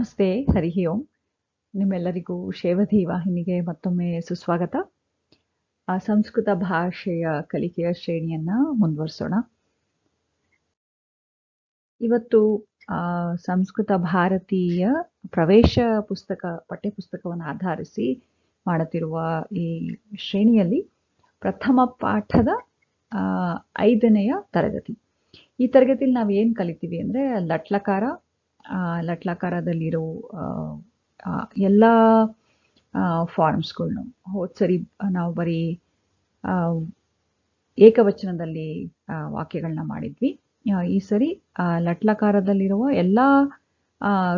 ನಮಸ್ತೆ, ಹರಿ ಓಂ. ನಿಮ್ಮೆಲ್ಲರಿಗೂ ಶೇವಧಿ ವಾಹಿನಿಗೆ ಮತ್ತೊಮ್ಮೆ ಸುಸ್ವಾಗತ. ಸಂಸ್ಕೃತ ಭಾಷೆಯ ಕಲಿಕೆಯ ಶ್ರೇಣಿಯನ್ನ ಮುಂದುವರಿಸೋಣ. ಇವತ್ತು ಸಂಸ್ಕೃತ ಭಾರತೀಯ ಪ್ರವೇಶ ಪುಸ್ತಕ ಪಠ್ಯಪುಸ್ತಕವನ್ನು ಆಧರಿಸಿ ಮಾಡುತ್ತಿರುವ ಈ ಶ್ರೇಣಿಯಲ್ಲಿ ಪ್ರಥಮ ಪಾಠದ 5ನೆಯ ತರಗತಿ. ಈ ತರಗತಿಯಲ್ಲಿ ನಾವು ಏನು ಕಲಿತೀವಿ ಅಂದರೆ ಲಟ್ಲಕಾರ, ಲಟ್ಲಕಾರದಲ್ಲಿರೋ ಎಲ್ಲ ಫಾರ್ಮ್ಸ್ಗಳ್ನು. ಹೋದ ಸರಿ ನಾವು ಬರೀ ಏಕವಚನದಲ್ಲಿ ವಾಕ್ಯಗಳನ್ನ ಮಾಡಿದ್ವಿ. ಈ ಸರಿ ಲಟ್ಲಕಾರದಲ್ಲಿರುವ ಎಲ್ಲ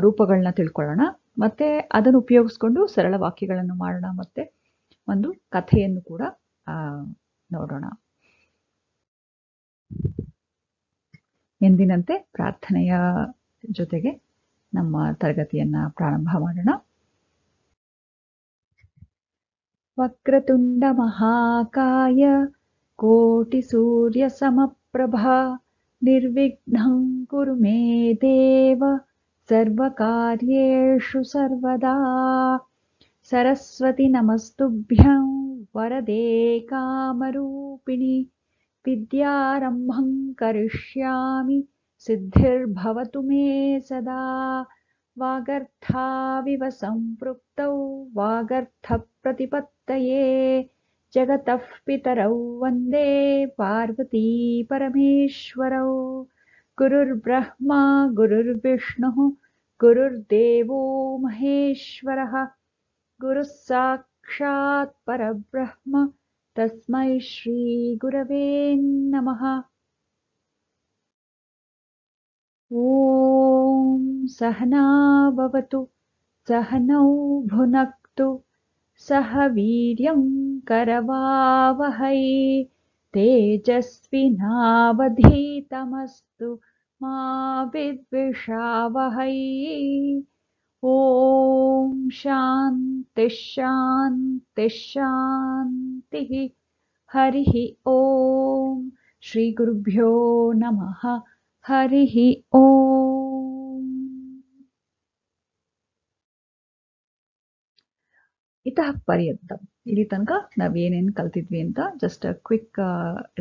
ರೂಪಗಳನ್ನ ತಿಳ್ಕೊಳ್ಳೋಣ, ಮತ್ತೆ ಅದನ್ನು ಉಪಯೋಗಿಸ್ಕೊಂಡು ಸರಳ ವಾಕ್ಯಗಳನ್ನು ಮಾಡೋಣ, ಮತ್ತೆ ಒಂದು ಕಥೆಯನ್ನು ಕೂಡ ನೋಡೋಣ. ಎಂದಿನಂತೆ ಪ್ರಾರ್ಥನೆಯ ಜೊತೆಗೆ ನಮ್ಮ ತರಗತಿಯನ್ನ ಪ್ರಾರಂಭ ಮಾಡೋಣ. ವಕ್ರತುಂಡ ಮಹಾಕಾಯ ಕೋಟಿ ಸೂರ್ಯ ಸಮಪ್ರಭಾ ನಿರ್ವಿಘ್ನಂ ಕುರು ಮೇ ದೇವ ಸರ್ವಕಾರ್ಯೇಷು ಸರ್ವದಾ. ಸರಸ್ವತಿ ನಮಸ್ತುಭ್ಯಂ ವರದೇ ಕಾಮರೂಪಿಣಿ ವಿದ್ಯಾರಂಭಂ ಕರಿಷ್ಯಾಮಿ ಸಿದ್ಧಿರ್ಭವತು ಮೇ ಸದಾ. ವಾಗರ್ಥಾವಿವ ಸಂಪೃಕ್ತೌ ವಾಗರ್ಥ ಪ್ರತಿಪತ್ತಯೇ ಜಗತಃ ಪಿತರೌ ವಂದೇ ಪಾರ್ವತೀ ಪರಮೇಶ್ವರೌ. ಗುರುರ್ಬ್ರಹ್ಮ ಗುರುರ್ವಿಷ್ಣುಃ ಗುರುರ್ದೇವೋ ಮಹೇಶ್ವರಃ. ಗುರುಃ ಸಾಕ್ಷಾತ್ ಪರಬ್ರಹ್ಮ ತಸ್ಮೈ ಶ್ರೀ ಗುರವೇ ನಮಃ. ಓಂ ಸಹನಾ ಭವತು ಸಹನೌ ಭುನಕ್ತು ಸಹ ವೀರ್ಯಂ ಕರವಾವಹೈ ತೇಜಸ್ವಿನಾವಧೀತಮಸ್ತು ಮಾ ವಿದ್ವಿಷಾವಹೈ. ಓಂ ಶಾಂತಿ ಶಾಂತಿ ಶಾಂತಿ. ಹರಿ ಓಂ. ಶ್ರೀ ಗುರುಭ್ಯೋ ನಮಃ. ಹರಿ ಓಂ. ಇತಃ ಪರ್ಯಂತಂ, ಇಲ್ಲಿ ತನಕ ನಾವು ಏನೇನು ಕಲ್ತಿದ್ವಿ ಅಂತ ಜಸ್ಟ್ ಕ್ವಿಕ್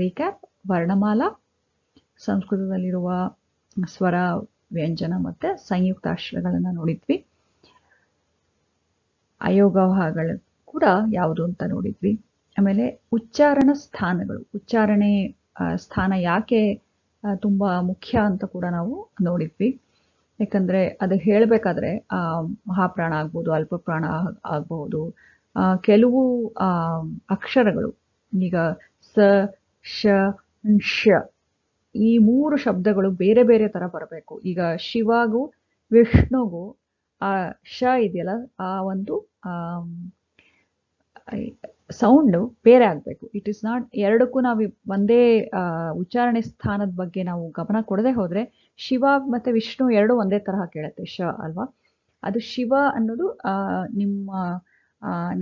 ರೀಕ್ಯಾಪ್. ವರ್ಣಮಾಲಾ, ಸಂಸ್ಕೃತದಲ್ಲಿರುವ ಸ್ವರ, ವ್ಯಂಜನ ಮತ್ತೆ ಸಂಯುಕ್ತಾಕ್ಷರಗಳನ್ನು ನೋಡಿದ್ವಿ. ಅಯೋಗಗಳು ಕೂಡ ಯಾವುದು ಅಂತ ನೋಡಿದ್ವಿ. ಆಮೇಲೆ ಉಚ್ಚಾರಣ ಸ್ಥಾನಗಳು, ಉಚ್ಚಾರಣೆ ಸ್ಥಾನ ಯಾಕೆ ತುಂಬ ಮುಖ್ಯ ಅಂತ ಕೂಡ ನಾವು ನೋಡಿದ್ವಿ. ಯಾಕಂದರೆ ಅದು ಹೇಳಬೇಕಾದ್ರೆ ಮಹಾಪ್ರಾಣ ಆಗ್ಬೋದು, ಅಲ್ಪಪ್ರಾಣ ಆಗ್ಬಹುದು. ಕೆಲವು ಅಕ್ಷರಗಳು, ಈಗ ಸ, ಶ, ಶ, ಈ 3 ಶಬ್ದಗಳು ಬೇರೆ ಬೇರೆ ಥರ ಬರಬೇಕು. ಈಗ ಶಿವಾಗೂ ವಿಷ್ಣುಗೂ ಆ ಶ ಇದೆಯಲ್ಲ, ಆ ಒಂದು ಸೌಂಡು ಬೇರೆ ಆಗಬೇಕು. ಇಟ್ ಇಸ್ ನಾಟ್, ಎರಡಕ್ಕೂ ನಾವು ಒಂದೇ ಉಚ್ಚಾರಣೆ ಸ್ಥಾನದ ಬಗ್ಗೆ ನಾವು ಗಮನ ಕೊಡದೆ ಹೋದರೆ ಶಿವ ಮತ್ತು ವಿಷ್ಣು ಎರಡು ಒಂದೇ ತರಹ ಕೇಳುತ್ತೆ, ಶ ಅಲ್ವಾ. ಅದು ಶಿವ ಅನ್ನೋದು ನಿಮ್ಮ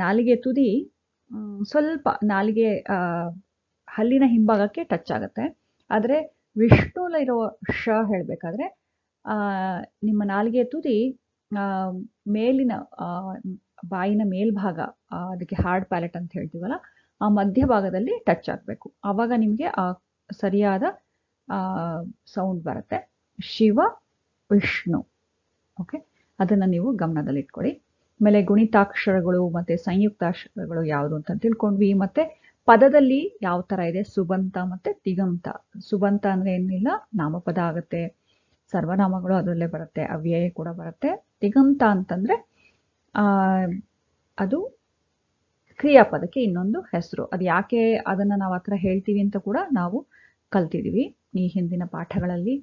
ನಾಲಿಗೆ ತುದಿ ಸ್ವಲ್ಪ ನಾಲಿಗೆ ಹಲ್ಲಿನ ಹಿಂಭಾಗಕ್ಕೆ ಟಚ್ ಆಗುತ್ತೆ. ಆದರೆ ವಿಷ್ಣುಲಿರೋ ಶ ಹೇಳಬೇಕಾದ್ರೆ ನಿಮ್ಮ ನಾಲಿಗೆ ತುದಿ ಮೇಲಿನ ಬಾಯಿನ ಮೇಲ್ಭಾಗ, ಅದಕ್ಕೆ ಹಾರ್ಡ್ ಪ್ಯಾಲೆಟ್ ಅಂತ ಹೇಳ್ತೀವಲ್ಲ, ಆ ಮಧ್ಯಭಾಗದಲ್ಲಿ ಟಚ್ ಆಗಬೇಕು. ಆವಾಗ ನಿಮಗೆ ಆ ಸರಿಯಾದ ಸೌಂಡ್ ಬರುತ್ತೆ. ಶಿವ ವಿಷ್ಣು. ಓಕೆ, ಅದನ್ನು ನೀವು ಗಮನದಲ್ಲಿಟ್ಕೊಳ್ಳಿ. ಆಮೇಲೆ ಗುಣಿತಾಕ್ಷರಗಳು ಮತ್ತು ಸಂಯುಕ್ತಾಕ್ಷರಗಳು ಯಾವುದು ಅಂತ ತಿಳ್ಕೊಂಡ್ವಿ. ಮತ್ತು ಪದದಲ್ಲಿ ಯಾವ ಥರ ಇದೆ, ಸುಬಂತ ಮತ್ತು ತಿಗಂತ. ಸುಬಂತ ಅಂದರೆ ಏನಿಲ್ಲ, ನಾಮಪದ ಆಗುತ್ತೆ. ಸರ್ವನಾಮಗಳು ಅದರಲ್ಲೇ ಬರುತ್ತೆ, ಅವ್ಯಯ ಕೂಡ ಬರುತ್ತೆ. ತಿಗಂತ ಅಂತಂದರೆ ಅದು ಕ್ರಿಯಾಪದಕ್ಕೆ ಇನ್ನೊಂದು ಹೆಸರು. ಅದು ಯಾಕೆ ಅದನ್ನು ನಾವು ಆ ಥರ ಹೇಳ್ತೀವಿ ಅಂತ ಕೂಡ ನಾವು ಕಲ್ತಿದ್ದೀವಿ ಈ ಹಿಂದಿನ ಪಾಠಗಳಲ್ಲಿ.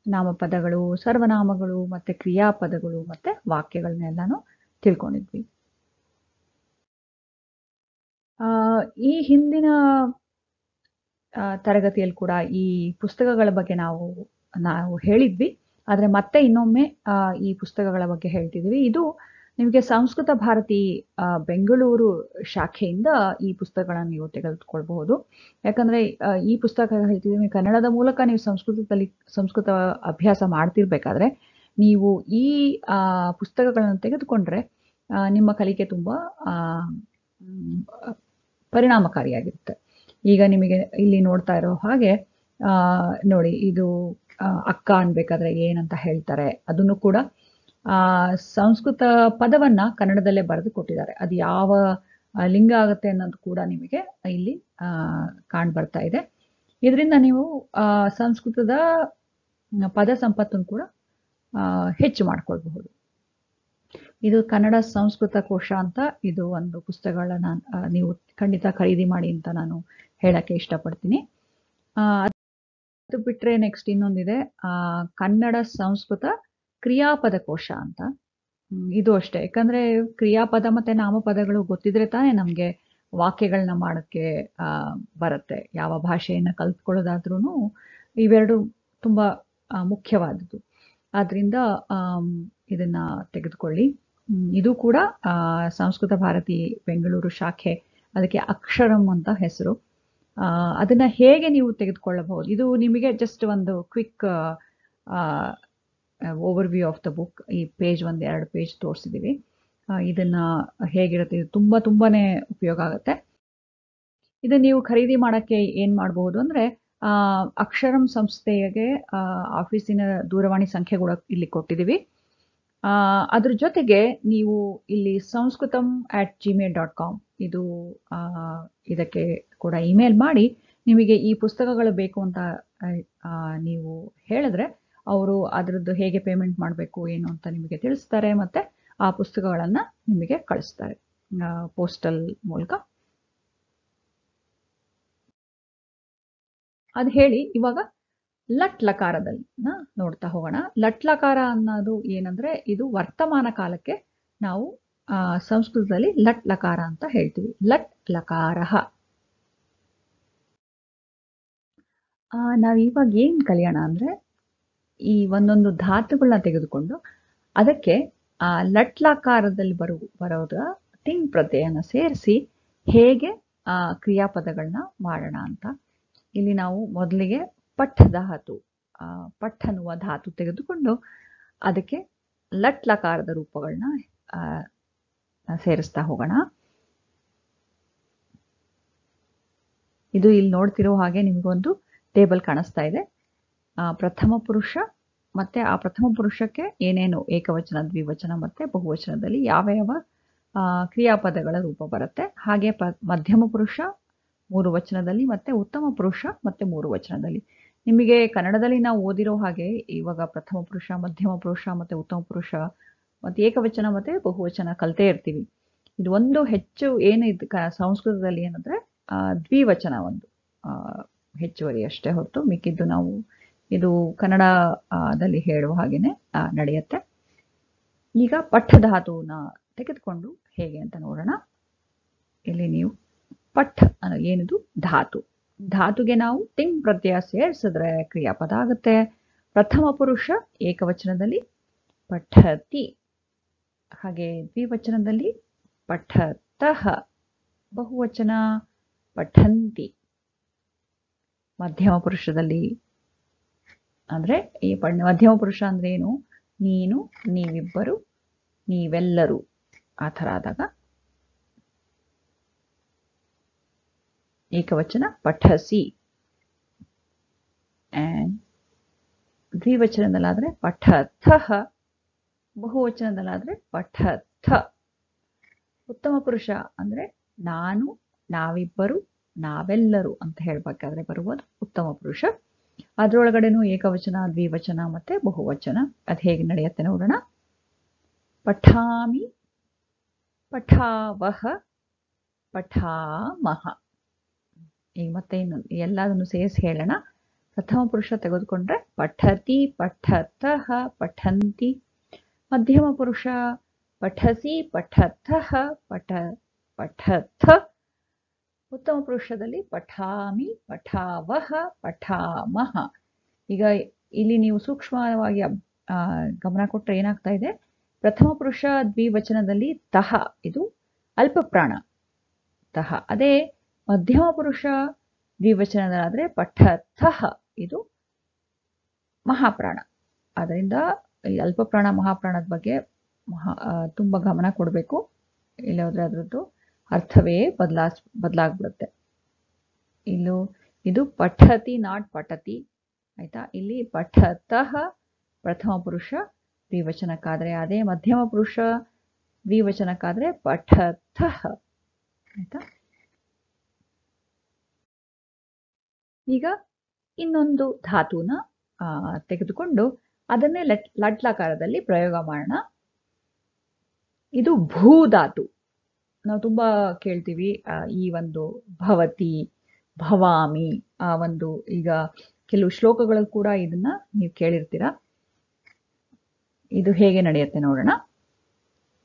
ನಾಮಪದಗಳು, ಸರ್ವನಾಮಗಳು ಮತ್ತು ಕ್ರಿಯಾಪದಗಳು ಮತ್ತು ವಾಕ್ಯಗಳನ್ನೆಲ್ಲನೂ ತಿಳ್ಕೊಂಡಿದ್ವಿ. ಈ ಹಿಂದಿನ ತರಗತಿಯಲ್ಲಿ ಕೂಡ ಈ ಪುಸ್ತಕಗಳ ಬಗ್ಗೆ ನಾವು ಹೇಳಿದ್ವಿ. ಆದರೆ ಮತ್ತೆ ಇನ್ನೊಮ್ಮೆ ಈ ಪುಸ್ತಕಗಳ ಬಗ್ಗೆ ಹೇಳ್ತಿದ್ವಿ. ಇದು ನಿಮಗೆ ಸಂಸ್ಕೃತ ಭಾರತಿ ಬೆಂಗಳೂರು ಶಾಖೆಯಿಂದ ಈ ಪುಸ್ತಕಗಳನ್ನು ನೀವು ತೆಗೆದುಕೊಳ್ಬಹುದು. ಯಾಕಂದರೆ ಈ ಪುಸ್ತಕ ಹೇಳ್ತಿದ್ದೀವಿ, ಕನ್ನಡದ ಮೂಲಕ ನೀವು ಸಂಸ್ಕೃತ ಅಭ್ಯಾಸ ಮಾಡ್ತಿರ್ಬೇಕಾದ್ರೆ ನೀವು ಈ ಪುಸ್ತಕಗಳನ್ನು ತೆಗೆದುಕೊಂಡ್ರೆ ನಿಮ್ಮ ಕಲಿಕೆ ತುಂಬ ಪರಿಣಾಮಕಾರಿಯಾಗಿರುತ್ತೆ. ಈಗ ನಿಮಗೆ ಇಲ್ಲಿ ನೋಡ್ತಾ ಇರೋ ಹಾಗೆ ನೋಡಿ, ಇದು ಅಕ್ಕ ಅನ್ಬೇಕಾದ್ರೆ ಏನಂತ ಹೇಳ್ತಾರೆ, ಅದನ್ನು ಕೂಡ ಸಂಸ್ಕೃತ ಪದವನ್ನ ಕನ್ನಡದಲ್ಲೇ ಬರೆದು ಕೊಟ್ಟಿದ್ದಾರೆ. ಅದು ಯಾವ ಲಿಂಗ ಆಗುತ್ತೆ ಅನ್ನೋದು ಕೂಡ ನಿಮಗೆ ಇಲ್ಲಿ ಕಾಣ್ ಬರ್ತಾ ಇದೆ. ಇದರಿಂದ ನೀವು ಸಂಸ್ಕೃತದ ಪದ ಸಂಪತ್ತನ್ನು ಕೂಡ ಹೆಚ್ಚು ಮಾಡ್ಕೊಳ್ಬಹುದು. ಇದು ಕನ್ನಡ ಸಂಸ್ಕೃತ ಕೋಶ ಅಂತ ಇದು ಒಂದು ಪುಸ್ತಕಗಳನ್ನ ನೀವು ಖಂಡಿತ ಖರೀದಿ ಮಾಡಿ ಅಂತ ನಾನು ಹೇಳಕ್ಕೆ ಇಷ್ಟಪಡ್ತೀನಿ. ಅದು ಬಿಟ್ರೆ ನೆಕ್ಸ್ಟ್ ಇನ್ನೊಂದಿದೆ, ಕನ್ನಡ ಸಂಸ್ಕೃತ ಕ್ರಿಯಾಪದ ಕೋಶ ಅಂತ. ಇದು ಅಷ್ಟೇ, ಯಾಕಂದ್ರೆ ಕ್ರಿಯಾಪದ ಮತ್ತೆ ನಾಮಪದಗಳು ಗೊತ್ತಿದ್ರೆ ತಾನೇ ನಮ್ಗೆ ವಾಕ್ಯಗಳನ್ನ ಮಾಡೋಕ್ಕೆ ಬರುತ್ತೆ. ಯಾವ ಭಾಷೆಯನ್ನ ಕಲ್ತ್ಕೊಳ್ಳೋದಾದ್ರೂ ಇವೆರಡು ತುಂಬಾ ಮುಖ್ಯವಾದದ್ದು. ಆದ್ರಿಂದ ಇದನ್ನ ತೆಗೆದುಕೊಳ್ಳಿ. ಇದು ಕೂಡ ಸಂಸ್ಕೃತ ಭಾರತಿ ಬೆಂಗಳೂರು ಶಾಖೆ, ಅದಕ್ಕೆ ಅಕ್ಷರಂ ಅಂತ ಹೆಸರು. ಅದನ್ನ ಹೇಗೆ ನೀವು ತೆಗೆದುಕೊಳ್ಳಬಹುದು, ಇದು ನಿಮಗೆ ಜಸ್ಟ್ ಒಂದು quick overview of the book. ಈ ಪೇಜ್ 1-2 ಪೇಜ್ ತೋರಿಸಿದೀವಿ. ಇದನ್ನ ಹೇಗಿರುತ್ತೆ, ಇದು ತುಂಬಾನೇ ಉಪಯೋಗ ಆಗುತ್ತೆ. ಇದನ್ನ ನೀವು ಖರೀದಿ ಮಾಡಕ್ಕೆ ಏನ್ ಮಾಡಬಹುದು ಅಂದ್ರೆ, ಅಕ್ಷರಂ ಸಂಸ್ಥೆಗೆ ಆಫೀಸಿನ ದೂರವಾಣಿ ಸಂಖ್ಯೆ ಕೂಡ ಇಲ್ಲಿ ಕೊಟ್ಟಿದ್ದೀವಿ. ಅದ್ರ ಜೊತೆಗೆ ನೀವು ಇಲ್ಲಿ sanskritam@gmail.com ಇದು ಇದಕ್ಕೆ ಕೂಡ ಇಮೇಲ್ ಮಾಡಿ ನಿಮಗೆ ಈ ಪುಸ್ತಕಗಳು ಬೇಕು ಅಂತ ನೀವು ಹೇಳಿದ್ರೆ ಅವರು ಅದರದ್ದು ಹೇಗೆ ಪೇಮೆಂಟ್ ಮಾಡಬೇಕು ಏನು ಅಂತ ನಿಮಗೆ ತಿಳಿಸ್ತಾರೆ. ಮತ್ತೆ ಆ ಪುಸ್ತಕಗಳನ್ನ ನಿಮಗೆ ಕಳಿಸ್ತಾರೆ ಪೋಸ್ಟಲ್ ಮೂಲಕ. ಅದು ಹೇಳಿ ಇವಾಗ ಲಟ್ ಲಕಾರದಲ್ಲಿ ನೋಡ್ತಾ ಹೋಗೋಣ. ಲಟ್ ಲಕಾರ ಅನ್ನೋದು ಏನಂದ್ರೆ, ಇದು ವರ್ತಮಾನ ಕಾಲಕ್ಕೆ ನಾವು ಸಂಸ್ಕೃತದಲ್ಲಿ ಲಟ್ ಲಕಾರ ಅಂತ ಹೇಳ್ತೀವಿ. ಲಟ್ ಲಕಾರ. ನಾವ್ ಇವಾಗ ಏನ್ ಕಲಿಯೋಣ ಅಂದ್ರೆ, ಈ ಒಂದೊಂದು ಧಾತುಗಳನ್ನ ತೆಗೆದುಕೊಂಡು ಅದಕ್ಕೆ ಲಟ್ ಲಕಾರದಲ್ಲಿ ಬರೋದ ತಿಂಗ್ ಪ್ರತ್ಯಯನ ಸೇರಿಸಿ ಹೇಗೆ ಕ್ರಿಯಾಪದಗಳನ್ನ ಮಾಡೋಣ ಅಂತ. ಇಲ್ಲಿ ನಾವು ಮೊದಲಿಗೆ ಪಠ್ ಧಾತು, ಪಠ್ ಅನ್ನುವ ಧಾತು ತೆಗೆದುಕೊಂಡು ಅದಕ್ಕೆ ಲಟ್ ಲಕಾರದ ರೂಪಗಳನ್ನ ಸೇರಿಸ್ತಾ ಹೋಗೋಣ. ಇದು ಇಲ್ಲಿ ನೋಡ್ತಿರೋ ಹಾಗೆ ನಿಮಗೊಂದು ಟೇಬಲ್ ಕಾಣಿಸ್ತಾ ಇದೆ. ಪ್ರಥಮ ಪುರುಷ ಮತ್ತೆ ಆ ಪ್ರಥಮ ಪುರುಷಕ್ಕೆ ಏನೇನು ಏಕವಚನ, ದ್ವಿವಚನ ಮತ್ತೆ ಬಹುವಚನದಲ್ಲಿ ಯಾವ ಕ್ರಿಯಾಪದಗಳ ರೂಪ ಬರುತ್ತೆ. ಹಾಗೆ ಮಧ್ಯಮ ಪುರುಷ 3 ವಚನದಲ್ಲಿ ಮತ್ತೆ ಉತ್ತಮ ಪುರುಷ ಮತ್ತೆ 3 ವಚನದಲ್ಲಿ. ನಿಮಗೆ ಕನ್ನಡದಲ್ಲಿ ನಾವು ಓದಿರೋ ಹಾಗೆ ಇವಾಗ ಪ್ರಥಮ ಪುರುಷ, ಮಧ್ಯಮ ಪುರುಷ ಮತ್ತೆ ಉತ್ತಮ ಪುರುಷ ಮತ್ತೆ ಏಕವಚನ ಮತ್ತೆ ಬಹುವಚನ ಕಲ್ತೇ ಇರ್ತೀವಿ. ಇದು ಒಂದು ಹೆಚ್ಚು ಏನಿದೆ ಸಂಸ್ಕೃತದಲ್ಲಿ ಏನಂದ್ರೆ ದ್ವಿವಚನ ಒಂದು ಹೆಚ್ಚುವರಿ ಅಷ್ಟೇ ಹೊರತು ಮಿಕ್ಕಿದ್ದು ನಾವು ಇದು ಕನ್ನಡದಲ್ಲಿ ಹೇಳುವ ಹಾಗೇನೆ ನಡೆಯುತ್ತೆ. ಈಗ ಪಠ್ ಧಾತುವನ್ನ ತೆಗೆದುಕೊಂಡು ಹೇಗೆ ಅಂತ ನೋಡೋಣ. ಇಲ್ಲಿ ನೀವು ಪಠ್ ಅನ್ನೋ ಏನಿದು ಧಾತು, ಧಾತುಗೆ ನಾವು ತಿಂಗ್ ಪ್ರತ್ಯಯ ಸೇರಿಸಿದ್ರೆ ಕ್ರಿಯಾಪದ ಆಗುತ್ತೆ. ಪ್ರಥಮ ಪುರುಷ ಏಕವಚನದಲ್ಲಿ ಪಠತಿ, ಹಾಗೆ ದ್ವಿವಚನದಲ್ಲಿ ಪಠತಃ, ಬಹುವಚನ ಪಠಂತಿ. ಮಧ್ಯಮ ಪುರುಷದಲ್ಲಿ ಅಂದ್ರೆ ಈ ಮಧ್ಯಮ ಪುರುಷ ಅಂದ್ರೆ ಏನು, ನೀನು, ನೀವಿಬ್ಬರು, ನೀವೆಲ್ಲರೂ ಆ ಥರ ಆದಾಗ ಏಕವಚನ ಪಠಸಿ. ದ್ವಿವಚನದಲ್ಲಾದ್ರೆ ಪಠತಃ, ಬಹುವಚನದಲ್ಲಾದ್ರೆ ಪಠಥ. ಉತ್ತಮ ಪುರುಷ ಅಂದ್ರೆ ನಾನು, ನಾವಿಬ್ಬರು, ನಾವೆಲ್ಲರೂ ಅಂತ ಹೇಳ್ಬೇಕಾದ್ರೆ ಬರುವುದು ಉತ್ತಮ ಪುರುಷ. ಅದರೊಳಗಡೆನೂ ಏಕವಚನ, ದ್ವಿವಚನ ಮತ್ತೆ ಬಹುವಚನ. ಅದು ಹೇಗೆ ನಡೆಯುತ್ತೆ ನೋಡೋಣ. ಪಠಾಮಿ, ಪಠಾವಹ, ಪಠಾಮಹ. ಈಗ ಮತ್ತೆ ಇನ್ನೊಂದು ಎಲ್ಲದನ್ನು ಸೇರಿಸಿ ಹೇಳೋಣ. ಪ್ರಥಮ ಪುರುಷ ತೆಗೆದುಕೊಂಡ್ರೆ ಪಠತಿ, ಪಠತಃ, ಪಠಂತಿ. ಮಧ್ಯಮ ಪುರುಷ ಪಠಸಿ, ಪಠತಃ, ಪಠಥ. ಉತ್ತಮ ಪುರುಷದಲ್ಲಿ ಪಠಾಮಿ, ಪಠಾವಹ, ಪಠಾಮಹ. ಈಗ ಇಲ್ಲಿ ನೀವು ಸೂಕ್ಷ್ಮವಾಗಿ ಗಮನ ಕೊಟ್ಟರೆ ಏನಾಗ್ತಾ ಇದೆ, ಪ್ರಥಮ ಪುರುಷ ದ್ವಿವಚನದಲ್ಲಿ ತಹ, ಇದು ಅಲ್ಪ ಪ್ರಾಣ ತಹ. ಅದೇ ಮಧ್ಯಮ ಪುರುಷ ದ್ವಿವಚನದಲ್ಲಾದ್ರೆ ಪಠತಃ, ಇದು ಮಹಾಪ್ರಾಣ. ಅದರಿಂದ ಈ ಅಲ್ಪಪ್ರಾಣ ಮಹಾಪ್ರಾಣದ ಬಗ್ಗೆ ತುಂಬ ಗಮನ ಕೊಡಬೇಕು. ಇಲ್ಲೋದ್ರೆ ಅದರದ್ದು ಅರ್ಥವೇ ಬದಲಾಗ್ಬಿಡುತ್ತೆ. ಇದು ಪಠತಿ ನಾಟ್ ಪಠತಿ, ಆಯ್ತಾ. ಇಲ್ಲಿ ಪಠತಃ ಪ್ರಥಮ ಪುರುಷ ದ್ವಿವಚನಕ್ಕಾದ್ರೆ, ಅದೇ ಮಧ್ಯಮ ಪುರುಷ ದ್ವಿವಚನಕ್ಕಾದ್ರೆ ಪಠತಃ, ಆಯ್ತಾ. ಈಗ ಇನ್ನೊಂದು ಧಾತುನ ತೆಗೆದುಕೊಂಡು ಅದನ್ನೇ ಲಟ್ಲಕಾರದಲ್ಲಿ ಪ್ರಯೋಗ ಮಾಡೋಣ. ಇದು ಭೂಧಾತು. ನಾವು ತುಂಬಾ ಕೇಳ್ತೀವಿ ಈ ಒಂದು ಭವತಿ, ಭವಾಮಿ, ಆ ಒಂದು ಈಗ ಕೆಲವು ಶ್ಲೋಕಗಳಲ್ಲಿ ಕೂಡ ಇದನ್ನ ನೀವು ಕೇಳಿರ್ತೀರಾ. ಇದು ಹೇಗೆ ನಡೆಯುತ್ತೆ ನೋಡೋಣ.